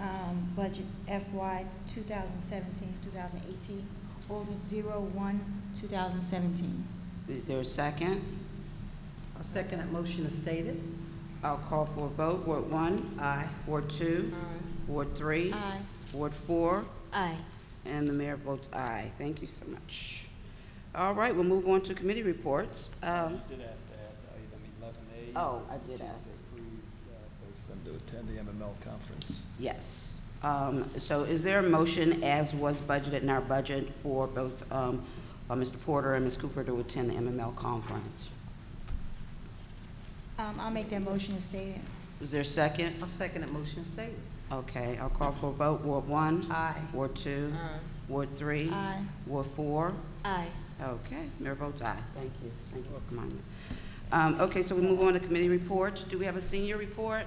budget FY 2017-2018, ordinance 01, 2017. Is there a second? I'll second that motion as stated. I'll call for a vote. Ward 1? Aye. Ward 2? Aye. Ward 3? Aye. Ward 4? Aye. And the mayor votes aye. Thank you so much. All right, we'll move on to committee reports. Did ask to add item 11A. Oh, I did which is ask. to approve folks for them to attend the MML conference. Yes. So is there a motion, as was budgeted in our budget, for both Mr. Porter and Ms. Cooper to attend the MML conference? I'll make that motion as stated. Is there a second? I'll second that motion as stated. Okay, I'll call for a vote. Ward 1? Aye. Ward 2? Aye. Ward 3? Aye. Ward 4? Aye. Okay, mayor votes aye. Thank you. Thank you. Come on. Okay, so we move on to committee reports. Do we have a senior report?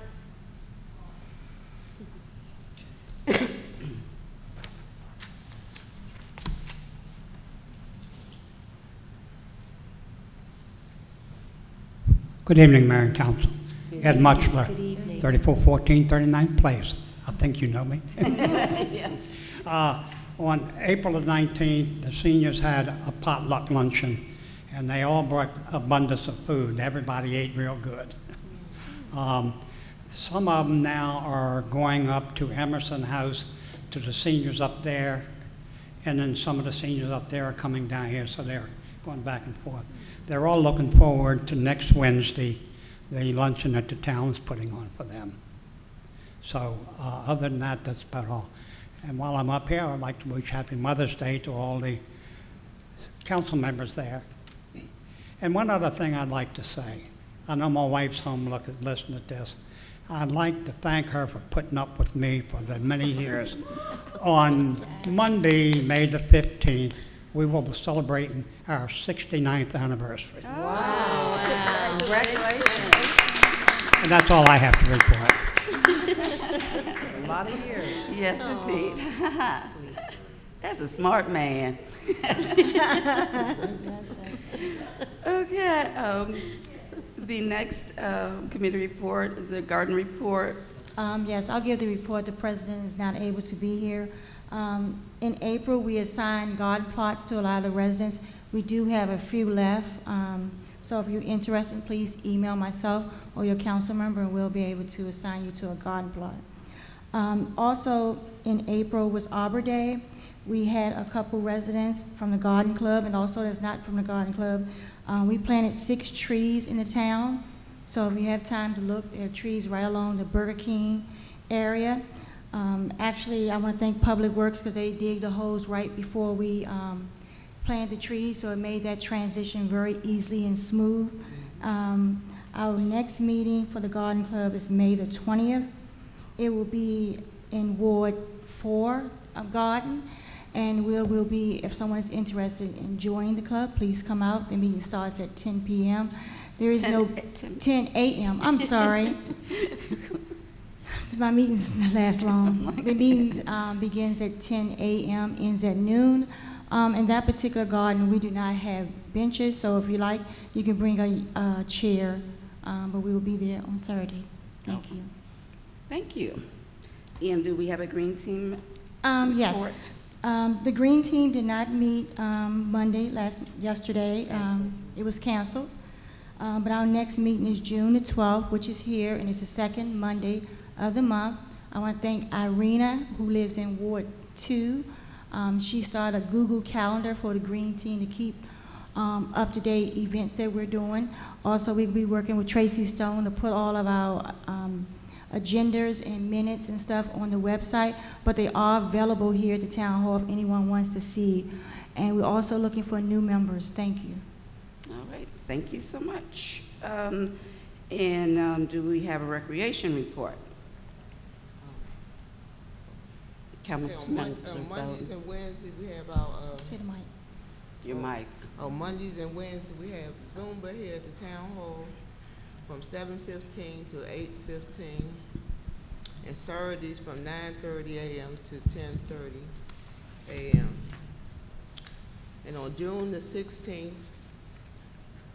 Good evening, Mayor and Council. Ed Muchler, Good evening. 3414 39th Place. I think you know me. Yes. On April the 19th, the seniors had a potluck luncheon, and they all brought abundance of food. Everybody ate real good. Some of them now are going up to Emerson House to the seniors up there, and then some of the seniors up there are coming down here, so they're going back and forth. They're all looking forward to next Wednesday, the luncheon that the town's putting on for them. So other than that, that's about all. And while I'm up here, I'd like to wish Happy Mother's Day to all the council members there. And one other thing I'd like to say, I know my wife's home listening to this. I'd like to thank her for putting up with me for the many years. On Monday, May the 15th, we will be celebrating our 69th anniversary. Wow. Congratulations. And that's all I have to report. A lot of years. Yes, indeed. That's a smart man. Okay. The next committee report is the garden report. Yes, I'll give the report. The president is not able to be here. In April, we assigned garden plots to a lot of the residents. We do have a few left. So if you're interested, please email myself or your council member, and we'll be able to assign you to a garden plot. Also, in April was Arbor Day. We had a couple residents from the garden club, and also that's not from the garden club. We planted 6 trees in the town. So if you have time to look, there are trees right along the Burger King area. Actually, I want to thank Public Works because they dig the holes right before we planted the trees, so it made that transition very easy and smooth. Our next meeting for the garden club is May the 20th. It will be in Ward 4 of Garden, and we'll be, if someone is interested in joining the club, please come out. The meeting starts at 10 p.m. There is 10 a.m. I'm sorry. My meetings last long. The meeting begins at 10 a.m., ends at noon. In that particular garden, we do not have benches, so if you like, you can bring a chair, but we will be there on Saturday. Thank you. Thank you. And do we have a green team Yes. report? The green team did not meet yesterday. It was canceled. But our next meeting is June the 12th, which is here, and it's the second Monday of the month. I want to thank Irina, who lives in Ward 2. She started a Google Calendar for the Green Team to keep up-to-date events that we're doing. Also, we'll be working with Tracy Stone to put all of our agendas and minutes and stuff on the website, but they are available here at the Town Hall if anyone wants to see. And we're also looking for new members. Thank you. All right, thank you so much. Do we have a recreation report? Councilman On Mondays and Wednesdays, we have our, To the mic. your mic. on Mondays and Wednesdays, we have Zumba here at the Town Hall from 7:15 to 8:15. And Saturdays from 9:30 a.m. to 10:30 a.m. And on June the 16th,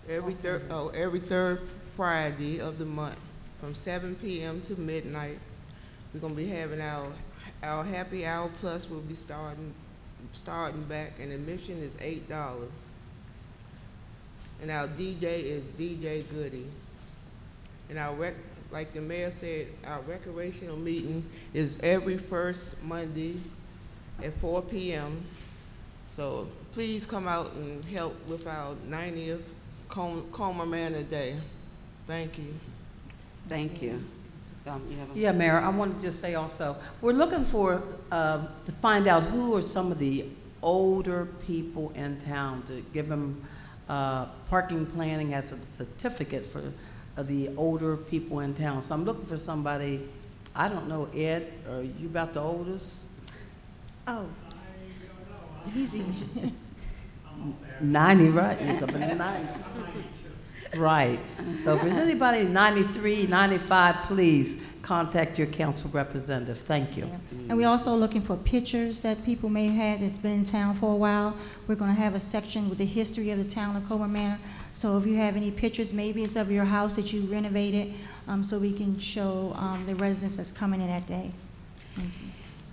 every third Friday of the month, from 7 p.m. to midnight, we're gonna be having our Happy Hour Plus will be starting back, and admission is $8. And our DJ is DJ Goody. And like the mayor said, our recreational meeting is every first Monday at 4 p.m. So please come out and help with our 90th Colmar Manor Day. Thank you. Thank you. You have a- Yeah, Mayor, I wanted to just say also, we're looking for, to find out who are some of the older people in town, to give them parking planning as a certificate for the older people in town. So I'm looking for somebody, I don't know, Ed, are you about the oldest? Oh. Easy. 90, right? It's up in the 90s. Right. So if there's anybody 93, 95, please contact your council representative. Thank you. Yeah. And we're also looking for pictures that people may have that's been in town for a while. We're going to have a section with the history of the town of Colmar Manor. So if you have any pictures, maybe it's of your house that you renovated, so we can show the residents that's coming in that day. Thank you.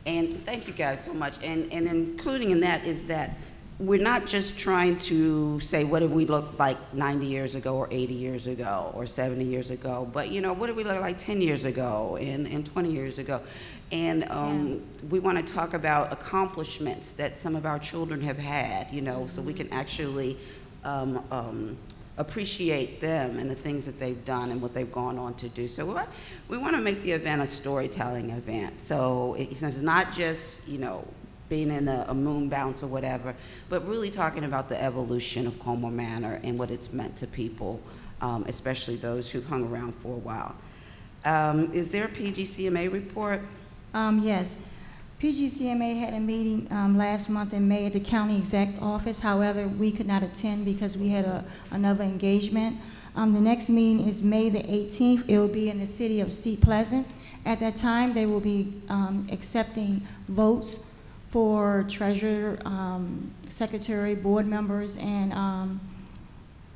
And thank you guys so much. And including in that is that we're not just trying to say what did we look like 90 years ago or 80 years ago or 70 years ago, but you know, what did we look like 10 years ago and 20 years ago? And we want to talk about accomplishments that some of our children have had, you know, so we can actually appreciate them and the things that they've done and what they've gone on to do. So we want to make the event a storytelling event. So it's not just, you know, being in a moon bounce or whatever, but really talking about the evolution of Colmar Manor and what it's meant to people, especially those who hung around for a while. Is there a PGCMA report? Yes. PGCMA had a meeting last month in May at the county exec office. However, we could not attend because we had another engagement. The next meeting is May the 18th. It will be in the city of Seat Pleasant. At that time, they will be accepting votes for treasurer, secretary, board members, and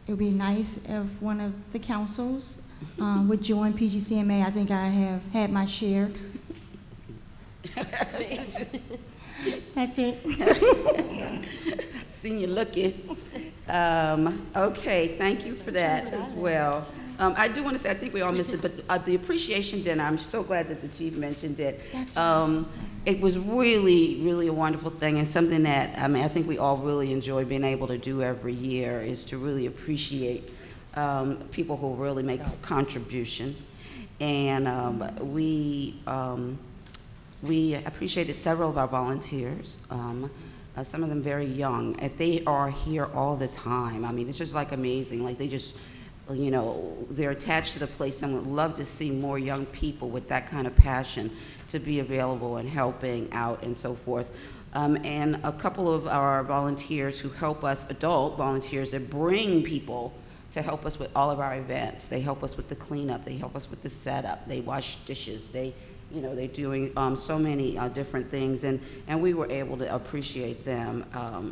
it would be nice if one of the councils would join PGCMA. I think I have had my share. That's it. Seen you looking. Okay, thank you for that as well. I do want to say, I think we all missed it, but the appreciation dinner, I'm so glad that the chief mentioned it. That's right. It was really, really a wonderful thing, and something that, I mean, I think we all really enjoy being able to do every year, is to really appreciate people who really make a contribution. And we appreciated several of our volunteers, some of them very young. And they are here all the time. I mean, it's just like amazing. Like they just, you know, they're attached to the place, and would love to see more young people with that kind of passion to be available and helping out and so forth. And a couple of our volunteers who help us, adult volunteers that bring people to help us with all of our events. They help us with the cleanup, they help us with the setup, they wash dishes, you know, they're doing so many different things, and we were able to appreciate them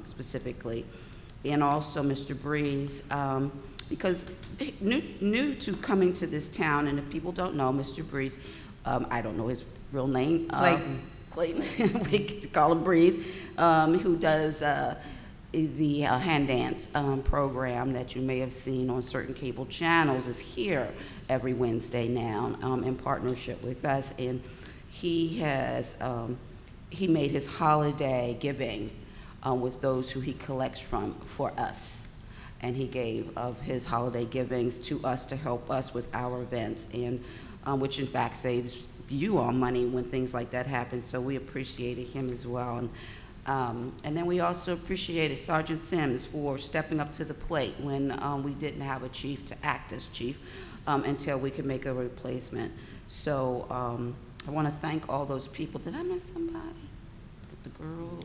specifically. And also Mr. Breeze, because new to coming to this town, and if people don't know, Mr. Breeze, I don't know his real name. Clayton. Clayton, we call him Breeze, who does the hand dance program that you may have seen on certain cable channels is here every Wednesday now in partnership with us. And he has, he made his holiday giving with those who he collects from for us. And he gave of his holiday givings to us to help us with our events, and which in fact saves you all money when things like that happen. So we appreciated him as well. And then we also appreciated Sergeant Sims for stepping up to the plate when we didn't have a chief to act as chief until we could make a replacement. So I want to thank all those people. Did I miss somebody? The girls?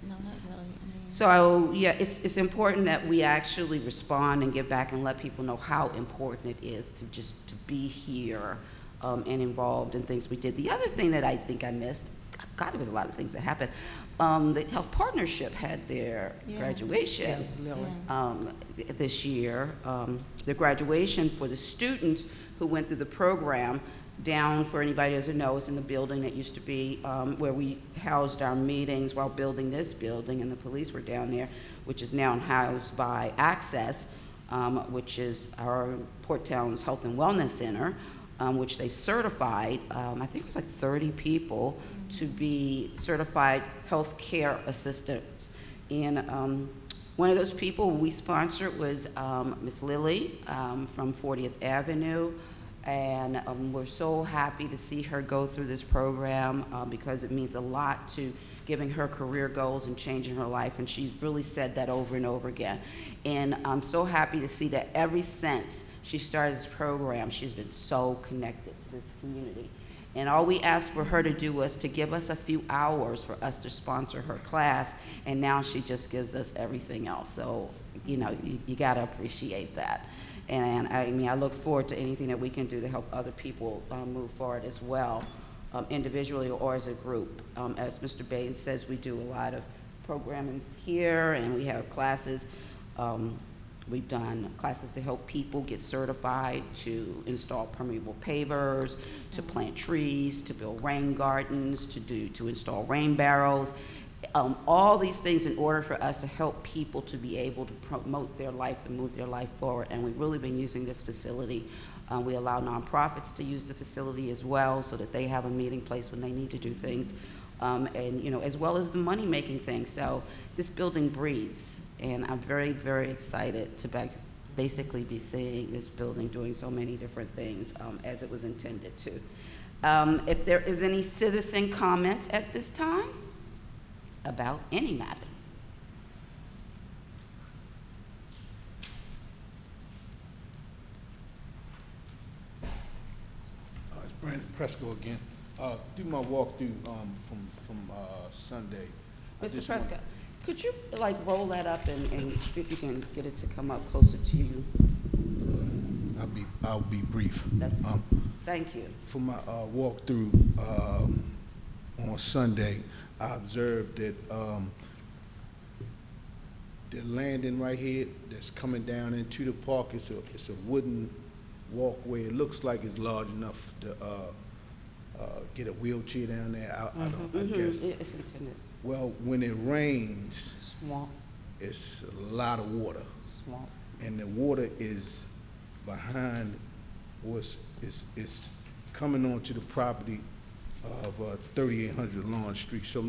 No, not really. I mean, So yeah, it's important that we actually respond and give back and let people know how important it is to just to be here and involved in things we did. The other thing that I think I missed, God, there was a lot of things that happened. The Health Partnership had their graduation this year. The graduation for the students who went through the program down, for anybody who doesn't know, is in the building that used to be where we housed our meetings while building this building, and the police were down there, which is now housed by Access, which is our Port Towns Health and Wellness Center, which they've certified, I think it was like 30 people to be certified health care assistants. And one of those people we sponsored was Miss Lily from 40th Avenue. And we're so happy to see her go through this program because it means a lot to giving her career goals and changing her life, and she's really said that over and over again. And I'm so happy to see that ever since she started this program, she's been so connected to this community. And all we asked for her to do was to give us a few hours for us to sponsor her class, and now she just gives us everything else. So, you know, you gotta appreciate that. And I mean, I look forward to anything that we can do to help other people move forward as well, individually or as a group. As Mr. Bain says, we do a lot of programming here, and we have classes. We've done classes to help people get certified to install permeable pavers, to plant trees, to build rain gardens, to install rain barrels. All these things in order for us to help people to be able to promote their life and move their life forward. And we've really been using this facility. We allow nonprofits to use the facility as well so that they have a meeting place when they need to do things, and you know, as well as the money-making things. So this building breathes, and I'm very, very excited to basically be seeing this building doing so many different things as it was intended to. If there is any citizen comments at this time about any matter. It's Brandon Presco again. Do my walkthrough from Sunday. Mr. Prescott, could you like roll that up and see if you can get it to come up closer to you? I'll be brief. That's thank you. For my walkthrough on Sunday, I observed that the landing right here that's coming down into the park, it's a wooden walkway. It looks like it's large enough to get a wheelchair down there. I guess. It's intended. Well, when it rains, Swamp. it's a lot of water. Swamp. And the water is behind, or it's coming onto the property of 3800 Lawn Street. So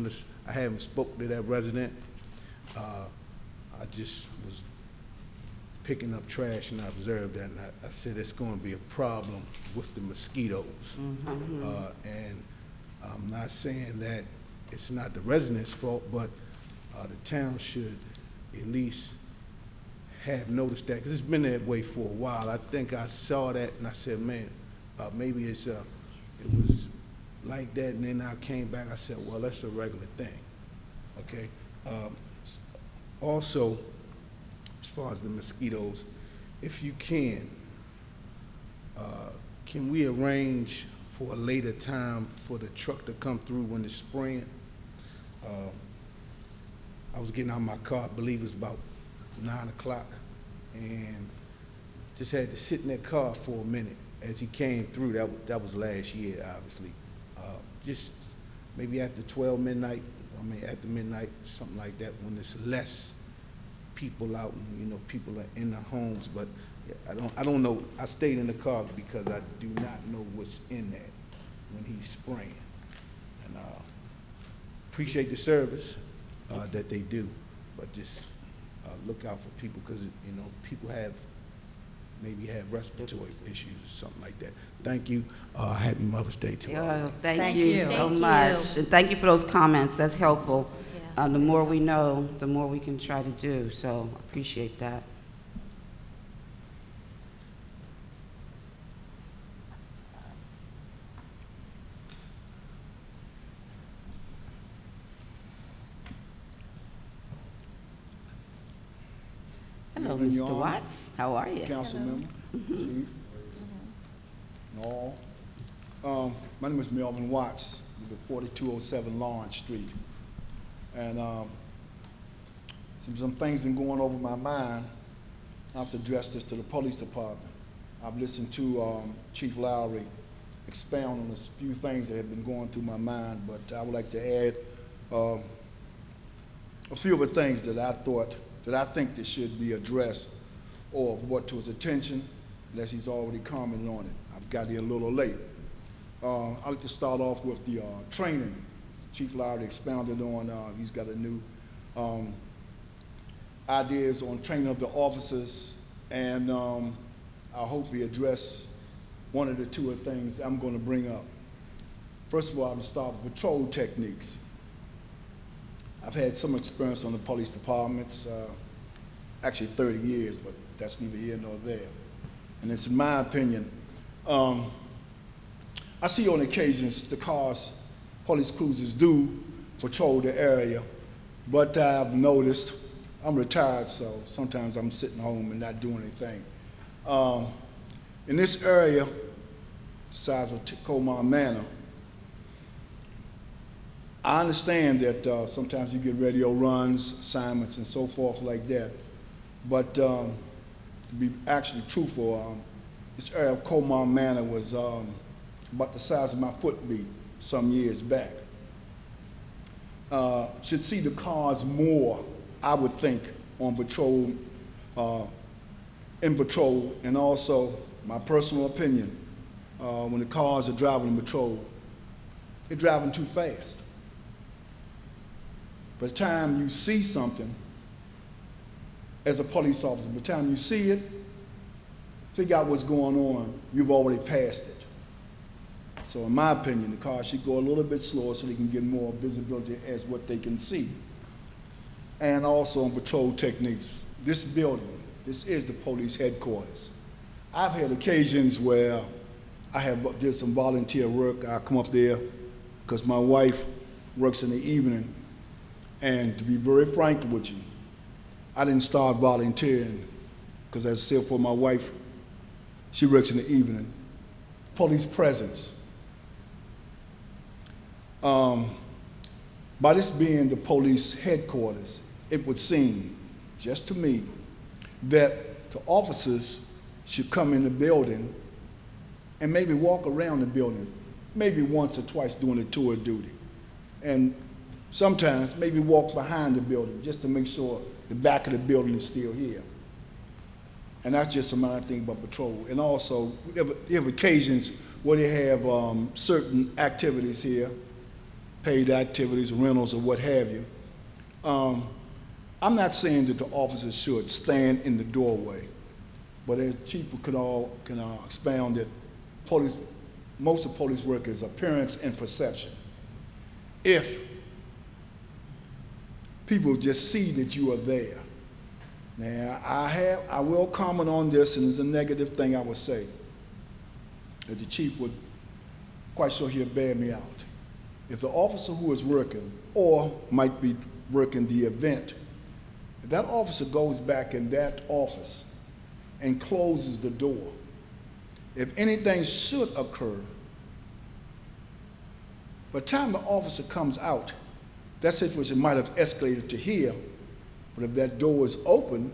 I haven't spoken to that resident. I just was picking up trash and I observed that, and I said it's going to be a problem with the mosquitoes. And I'm not saying that it's not the residents' fault, but the town should at least have noticed that, because it's been that way for a while. I think I saw that and I said, man, maybe it was like that, and then I came back, I said, well, that's a regular thing, okay? Also, as far as the mosquitoes, if you can we arrange for a later time for the truck to come through when it's spraying? I was getting out of my car, I believe it was about 9 o'clock, and just had to sit in that car for a minute as he came through. That was last year, obviously. Just maybe after 12 midnight, I mean, after midnight, something like that, when there's less people out and, you know, people are in their homes, but I don't know. I stayed in the car because I do not know what's in that when he's spraying. And appreciate the service that they do, but just look out for people because, you know, people maybe have respiratory issues or something like that. Thank you. Happy Mother's Day to all. Thank you so Thank you. much. And thank you for those comments. That's helpful. Yeah. The more we know, the more we can try to do. So appreciate that. Hello, Evening, Mr. Your Honor. Watts. How are you? Council member, Chief, and all. My name is Melvin Watts, I live at 4207 Lawrence Street. And some things been going over my mind. I have to address this to the police department. I've listened to Chief Lowry expound on a few things that have been going through my mind, but I would like to add a few of the things that I think that should be addressed or brought to his attention, unless he's already commented on it. I've got here a little late. I'd like to start off with the training. Chief Lowry expounded on, he's got a new ideas on training of the officers, and I hope he address one of the two of things I'm going to bring up. First of all, I'm going to start with patrol techniques. I've had some experience on the police departments, actually 30 years, but that's neither here nor there. And it's in my opinion, I see on occasions the cars, police cruisers do patrol the area, but I've noticed, I'm retired, so sometimes I'm sitting home and not doing anything. In this area, besides Colmar Manor, I understand that sometimes you get radio runs, assignments, and so forth like that. But to be actually truthful, this area of Colmar Manor was about the size of my footbeat some years back. Should see the cars more, I would think, on patrol, in patrol, and also my personal opinion, when the cars are driving in patrol, they're driving too fast. By the time you see something, as a police officer, by the time you see it, figure out what's going on, you've already passed it. So in my opinion, the car should go a little bit slower so they can get more visibility as what they can see. And also on patrol techniques. This building, this is the police headquarters. I've had occasions where I have did some volunteer work. I come up there because my wife works in the evening. And to be very frank with you, I didn't start volunteering because, as I said, for my wife, she works in the evening. Police presence. By this being the police headquarters, it would seem, just to me, that the officers should come in the building and maybe walk around the building, maybe once or twice during the tour of duty. And sometimes maybe walk behind the building just to make sure the back of the building is still here. And that's just a minor thing about patrol. And also, we have occasions where they have certain activities here, paid activities, rentals, or what have you. I'm not saying that the officers should stand in the doorway, but as Chief can expound that most of police work is appearance and perception. If people just see that you are there. Now, I will comment on this, and it's a negative thing I would say, as the chief would quite sure he'll bear me out. If the officer who is working, or might be working the event, if that officer goes back in that office and closes the door, if anything should occur, by the time the officer comes out, that situation might have escalated to here, but if that door is open,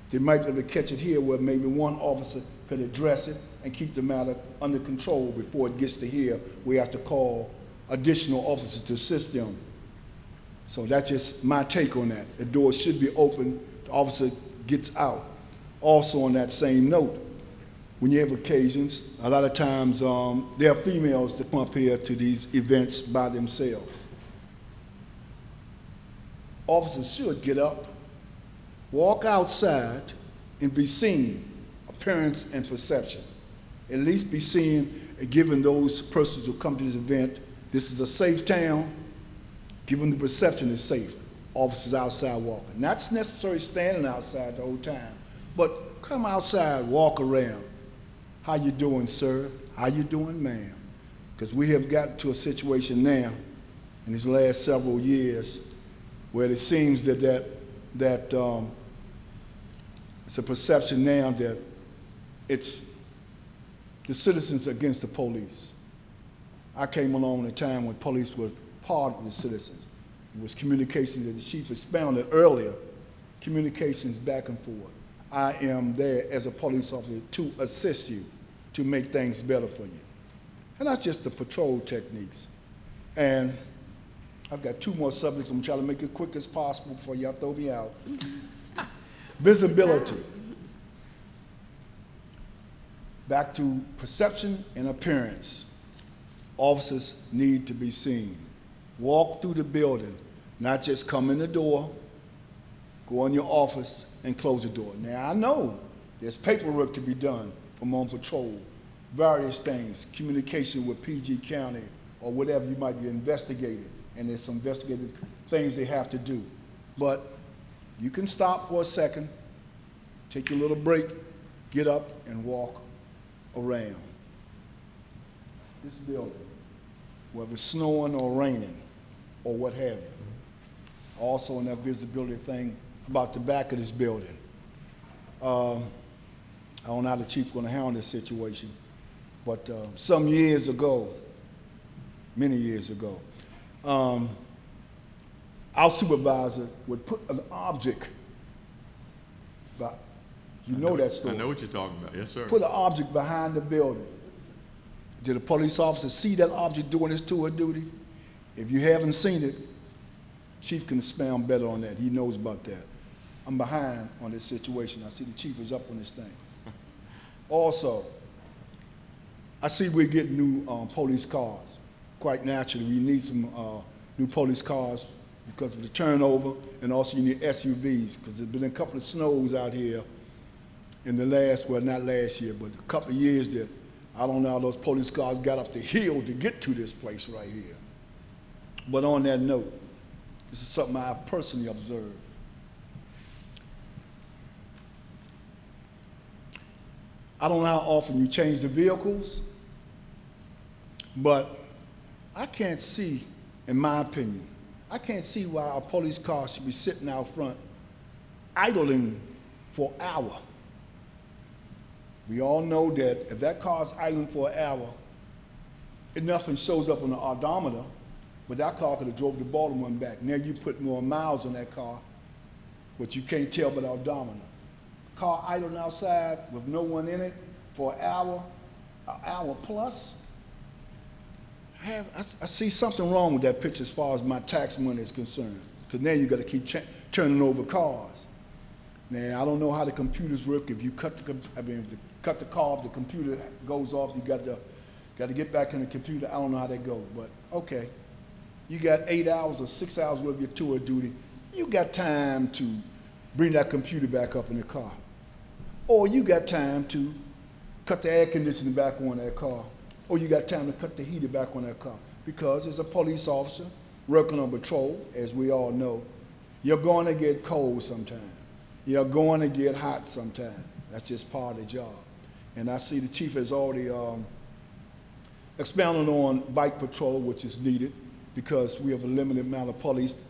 they might be able to catch it here where maybe one officer could address it and keep the matter under control before it gets to here. We have to call additional officers to assist them. So that's just my take on that. The door should be open, the officer gets out. Also on that same note, when you have occasions, a lot of times there are females that come up here to these events by themselves. Officers should get up, walk outside, and be seen, appearance and perception. At least be seen and given those persons who come to this event, this is a safe town, given the perception is safe. Officers outside walking. Not necessarily standing outside the whole time, but come outside, walk around. How you doing, sir? How you doing, ma'am? Because we have gotten to a situation now in these last several years where it seems that it's a perception now that it's the citizens against the police. I came along at a time when police were part of the citizens. It was communication that the chief expounded earlier, communications back and forth. I am there as a police officer to assist you, to make things better for you. And that's just the patrol techniques. And I've got two more subjects. I'm trying to make it quick as possible before y'all throw me out. Visibility. Back to perception and appearance. Officers need to be seen. Walk through the building, not just come in the door, go in your office, and close the door. Now, I know there's paperwork to be done from on patrol, various things, communication with PG County or whatever you might be investigating, and there's some investigative things they have to do. But you can stop for a second, take a little break, get up and walk around this building, whether it's snowing or raining or what have you. Also in that visibility thing about the back of this building. I don't know how the chief's going to handle this situation, but some years ago, many years ago, our supervisor would put an object, but you know that story. I know what you're talking about, yes, sir. Put an object behind the building. Did a police officer see that object doing his tour of duty? If you haven't seen it, chief can expound better on that. He knows about that. I'm behind on this situation. I see the chief is up on this thing. Also, I see we're getting new police cars. Quite naturally, we need some new police cars because of the turnover, and also you need SUVs because there's been a couple of snows out here in the last, well, not last year, but a couple of years that I don't know how those police cars got up the hill to get to this place right here. But on that note, this is something I personally observed. I don't know how often you change the vehicles, but I can't see, in my opinion, I can't see why our police cars should be sitting out front idling for an hour. We all know that if that car's idling for an hour, nothing shows up on the odometer, but that car could have drove the Baltimore and back. Now you put more miles on that car, but you can't tell by the odometer. Car idling outside with no one in it for an hour plus. I see something wrong with that picture as far as my tax money is concerned, because now you got to keep turning over cars. Now I don't know how the computers work. If you cut the car off, the computer goes off. You got to get back in the computer. I don't know how that goes, but okay. You got 8 hours or 6 hours worth of your tour of duty. You got time to bring that computer back up in the car. Or you got time to cut the air conditioning back on that car. Or you got time to cut the heater back on that car. Because as a police officer working on patrol, as we all know, you're going to get cold sometime. You're going to get hot sometime. That's just part of the job. And I see the chief has already expounded on bike patrol, which is needed because we have a limited amount of police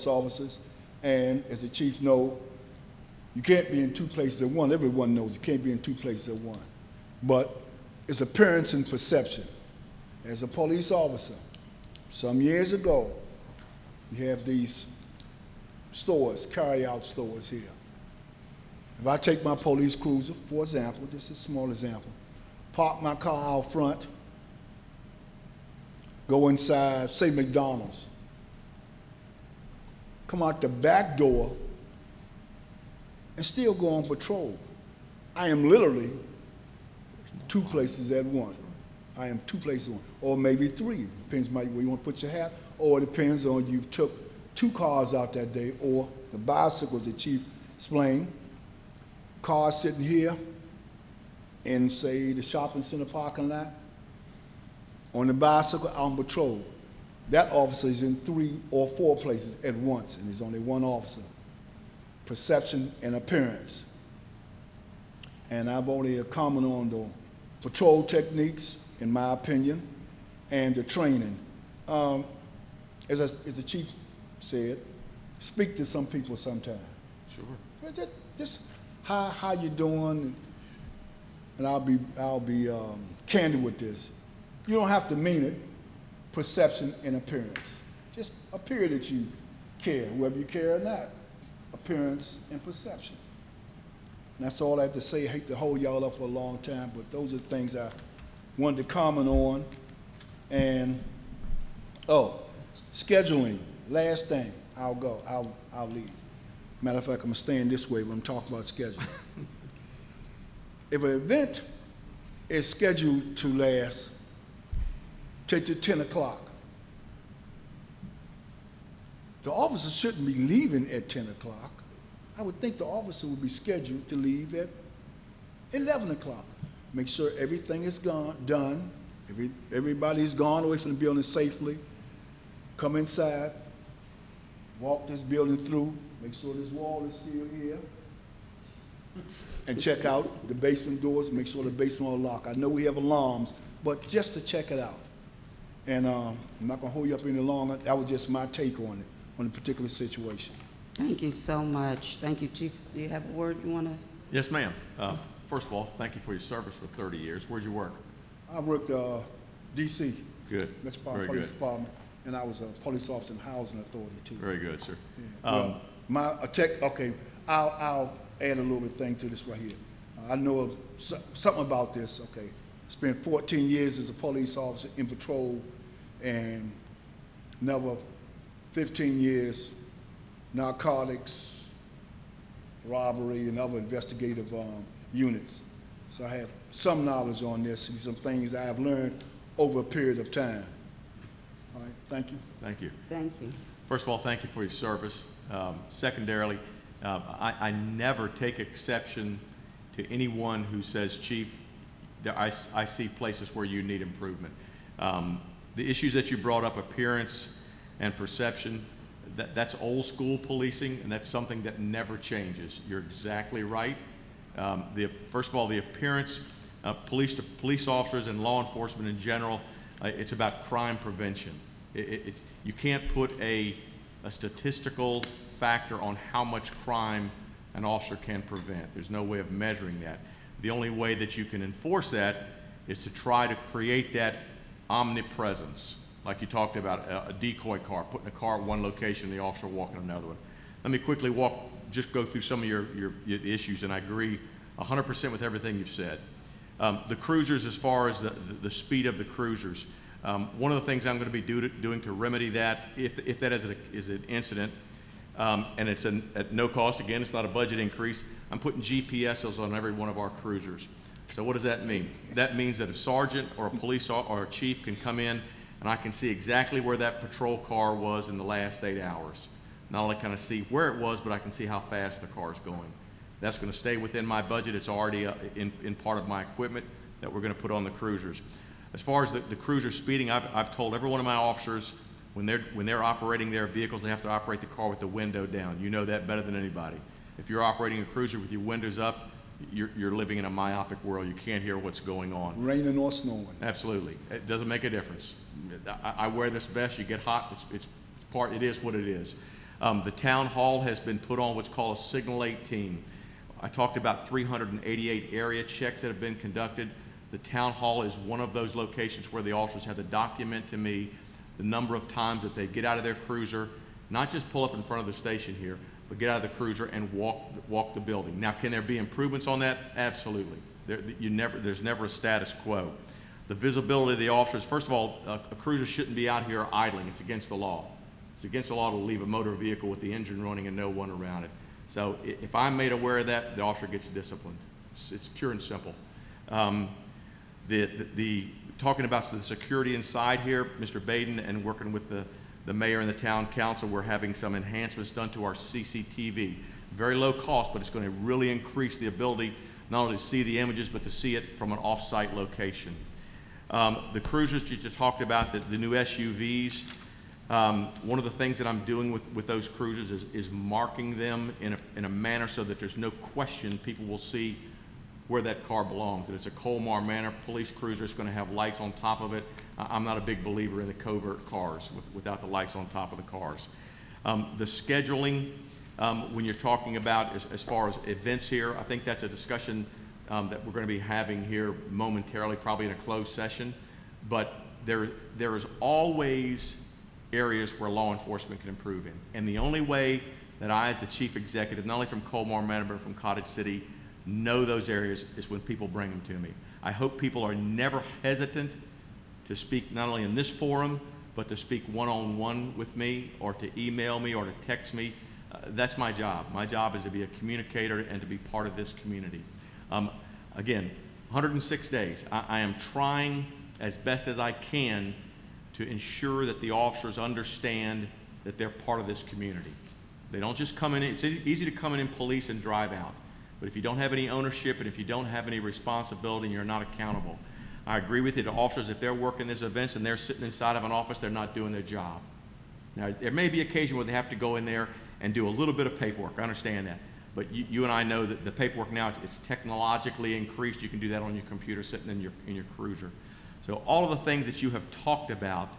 officers. And as the chief knows, you can't be in two places at once. Everyone knows you can't be in two places at once. But it's appearance and perception. As a police officer, some years ago, we have these stores, carry-out stores here. If I take my police cruiser, for example, just a small example, park my car out front, go inside, say McDonald's, come out the back door, and still go on patrol. I am literally 2 places at once. I am 2 places at once, or maybe 3. Depends where you want to put your hat, or it depends on you took 2 cars out that day, or the bicycles the chief explained, cars sitting here in, say, the shopping center parking lot, on the bicycle, on patrol. That officer is in 3 or 4 places at once, and there's only 1 officer. Perception and appearance. And I've only commented on the patrol techniques, in my opinion, and the training. As the chief said, speak to some people sometime. Sure. Just how you doing, and I'll be candid with this. You don't have to mean it. Perception and appearance. Just appear that you care, whether you care or not. Appearance and perception. And that's all I have to say. I hate to hold y'all up for a long time, but those are the things I wanted to comment on. And scheduling. Last thing. I'll leave. Matter of fact, I'm staying this way when I'm talking about scheduling. If an event is scheduled to last 10 to 10 o'clock, the officer shouldn't be leaving at 10 o'clock. I would think the officer would be scheduled to leave at 11 o'clock. Make sure everything is done. Everybody's gone away from the building safely. Come inside, walk this building through, make sure this wall is still here, and check out the basement doors, make sure the basement are locked. I know we have alarms, but just to check it out. And I'm not going to hold you up any longer. That was just my take on it, on the particular situation. Thank you so much. Thank you, Chief. Do you have a word you want to? Yes, ma'am. First of all, thank you for your service for 30 years. Where'd you work? I worked D.C. Good. Metropolitan Very Police good. Department, and I was a police officer in Housing Authority too. Very good, sir. Yeah. Okay, I'll add a little bit thing to this right here. I know something about this. Okay, spent 14 years as a police officer in patrol, and never 15 years narcotics, robbery, and other investigative units. So I have some knowledge on this and some things I have learned over a period of time. All right, thank you. Thank you. Thank you. First of all, thank you for your service. Secondarily, I never take exception to anyone who says, Chief, I see places where you need improvement. The issues that you brought up, appearance and perception, that's old school policing, and that's something that never changes. You're exactly right. First of all, the appearance, police officers and law enforcement in general, it's about crime prevention. You can't put a statistical factor on how much crime an officer can prevent. There's no way of measuring that. The only way that you can enforce that is to try to create that omnipresence, like you talked about, a decoy car, putting a car at one location, the officer walking another one. Let me quickly just go through some of your issues, and I agree 100% with everything you've said. The cruisers, as far as the speed of the cruisers, one of the things I'm going to be doing to remedy that, if that is an incident, and it's at no cost, again, it's not a budget increase, I'm putting GPSs on every one of our cruisers. So what does that mean? That means that a sergeant or a police or a chief can come in and I can see exactly where that patrol car was in the last 8 hours. Not only can I see where it was, but I can see how fast the car is going. That's going to stay within my budget. It's already in part of my equipment that we're going to put on the cruisers. As far as the cruiser speeding, I've told every one of my officers when they're operating their vehicles, they have to operate the car with the window down. You know that better than anybody. If you're operating a cruiser with your windows up, you're living in a myopic world. You can't hear what's going on. Raining or snowing. Absolutely. It doesn't make a difference. I wear this vest. You get hot. It is what it is. The town hall has been put on what's called a Signal 18. I talked about 388 area checks that have been conducted. The town hall is one of those locations where the officers have to document to me the number of times that they get out of their cruiser, not just pull up in front of the station here, but get out of the cruiser and walk the building. Now, can there be improvements on that? Absolutely. There's never a status quo. the visibility of the officers. First of all, a cruiser shouldn't be out here idling. It's against the law. It's against the law to leave a motor vehicle with the engine running and no one around it. So if I'm made aware of that, the officer gets disciplined. It's pure and simple. Talking about the security inside here, Mr. Baden, and working with the mayor and the town council, we're having some enhancements done to our CCTV. Very low cost, but it's going to really increase the ability not only to see the images, but to see it from an off-site location. The cruisers you just talked about, the new SUVs, one of the things that I'm doing with those cruisers is marking them in a manner so that there's no question people will see where that car belongs. That it's a Colmar Manor police cruiser. It's going to have lights on top of it. I'm not a big believer in the covert cars without the lights on top of the cars. The scheduling, when you're talking about as far as events here, I think that's a discussion that we're going to be having here momentarily, probably in a closed session. But there is always areas where law enforcement can improve in. And the only way that I, as the chief executive, not only from Colmar Manor, but from Cottage City, know those areas is when people bring them to me. I hope people are never hesitant to speak not only in this forum, but to speak one-on-one with me, or to email me, or to text me. That's my job. My job is to be a communicator and to be part of this community. Again, 106 days. I am trying as best as I can to ensure that the officers understand that they're part of this community. They don't just come in. It's easy to come in police and drive out. But if you don't have any ownership and if you don't have any responsibility and you're not accountable, I agree with you. The officers, if they're working these events and they're sitting inside of an office, they're not doing their job. Now, there may be occasion where they have to go in there and do a little bit of paperwork. I understand that. But you and I know that the paperwork now, it's technologically increased. You can do that on your computer sitting in your cruiser. So all of the things that you have talked about,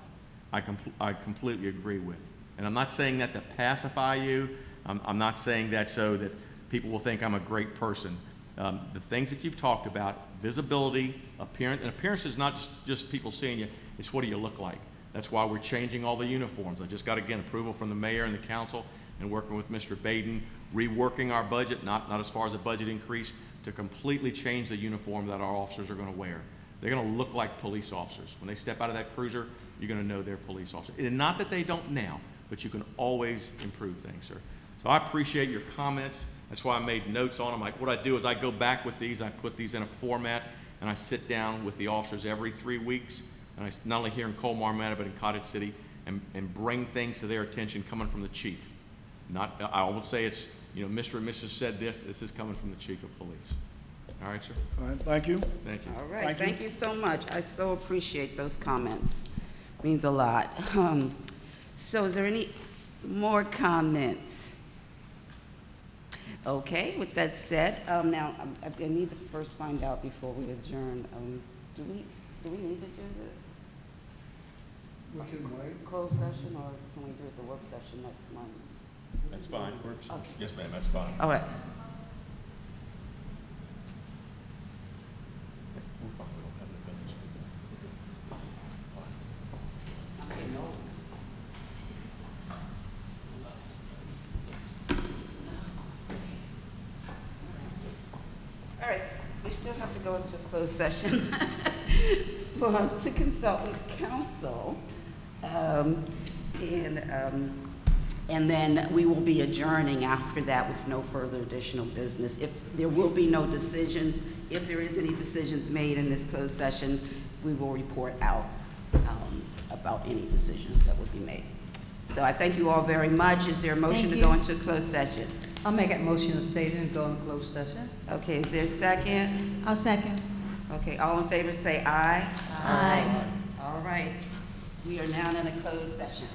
I completely agree with. And I'm not saying that to pacify you. I'm not saying that so that people will think I'm a great person. The things that you've talked about, visibility, appearance, and appearance is not just people seeing you, it's what do you look like. That's why we're changing all the uniforms. I just got, again, approval from the mayor and the council, and working with Mr. Baden, reworking our budget, not as far as a budget increase, to completely change the uniform that our officers are going to wear. They're going to look like police officers. When they step out of that cruiser, you're going to know they're police officers. And not that they don't now, but you can always improve things, sir. So I appreciate your comments. That's why I made notes on them. What I do is I go back with these, I put these in a format, and I sit down with the officers every 3 weeks, and I not only here in Colmar Manor, but in Cottage City, and bring things to their attention coming from the chief. I won't say it's, Mr. and Mrs. said this is coming from the chief of police. All right, sir? All right, thank you. Thank you. All right, thank you so much. I so appreciate those comments. Means a lot. So is there any more comments? Okay, with that said, now I need to first find out before we adjourn. Do we need to do the We can wait. closed session, or can we do it the work session next month? That's fine. Okay. Yes, ma'am, that's fine. All right. We're fine. We don't have to finish. Okay, no. All right, we still have to go into a closed session to consult with counsel. And then we will be adjourning after that with no further additional business. If there will be no decisions, if there is any decisions made in this closed session, we will report out about any decisions that would be made. So I thank you all very much. Is there a motion to go into a closed session? I'll make that motion to stay and go in closed session. Okay, is there a second? I'll second. Okay, all in favor say aye. Aye. All right, we are now in a closed session.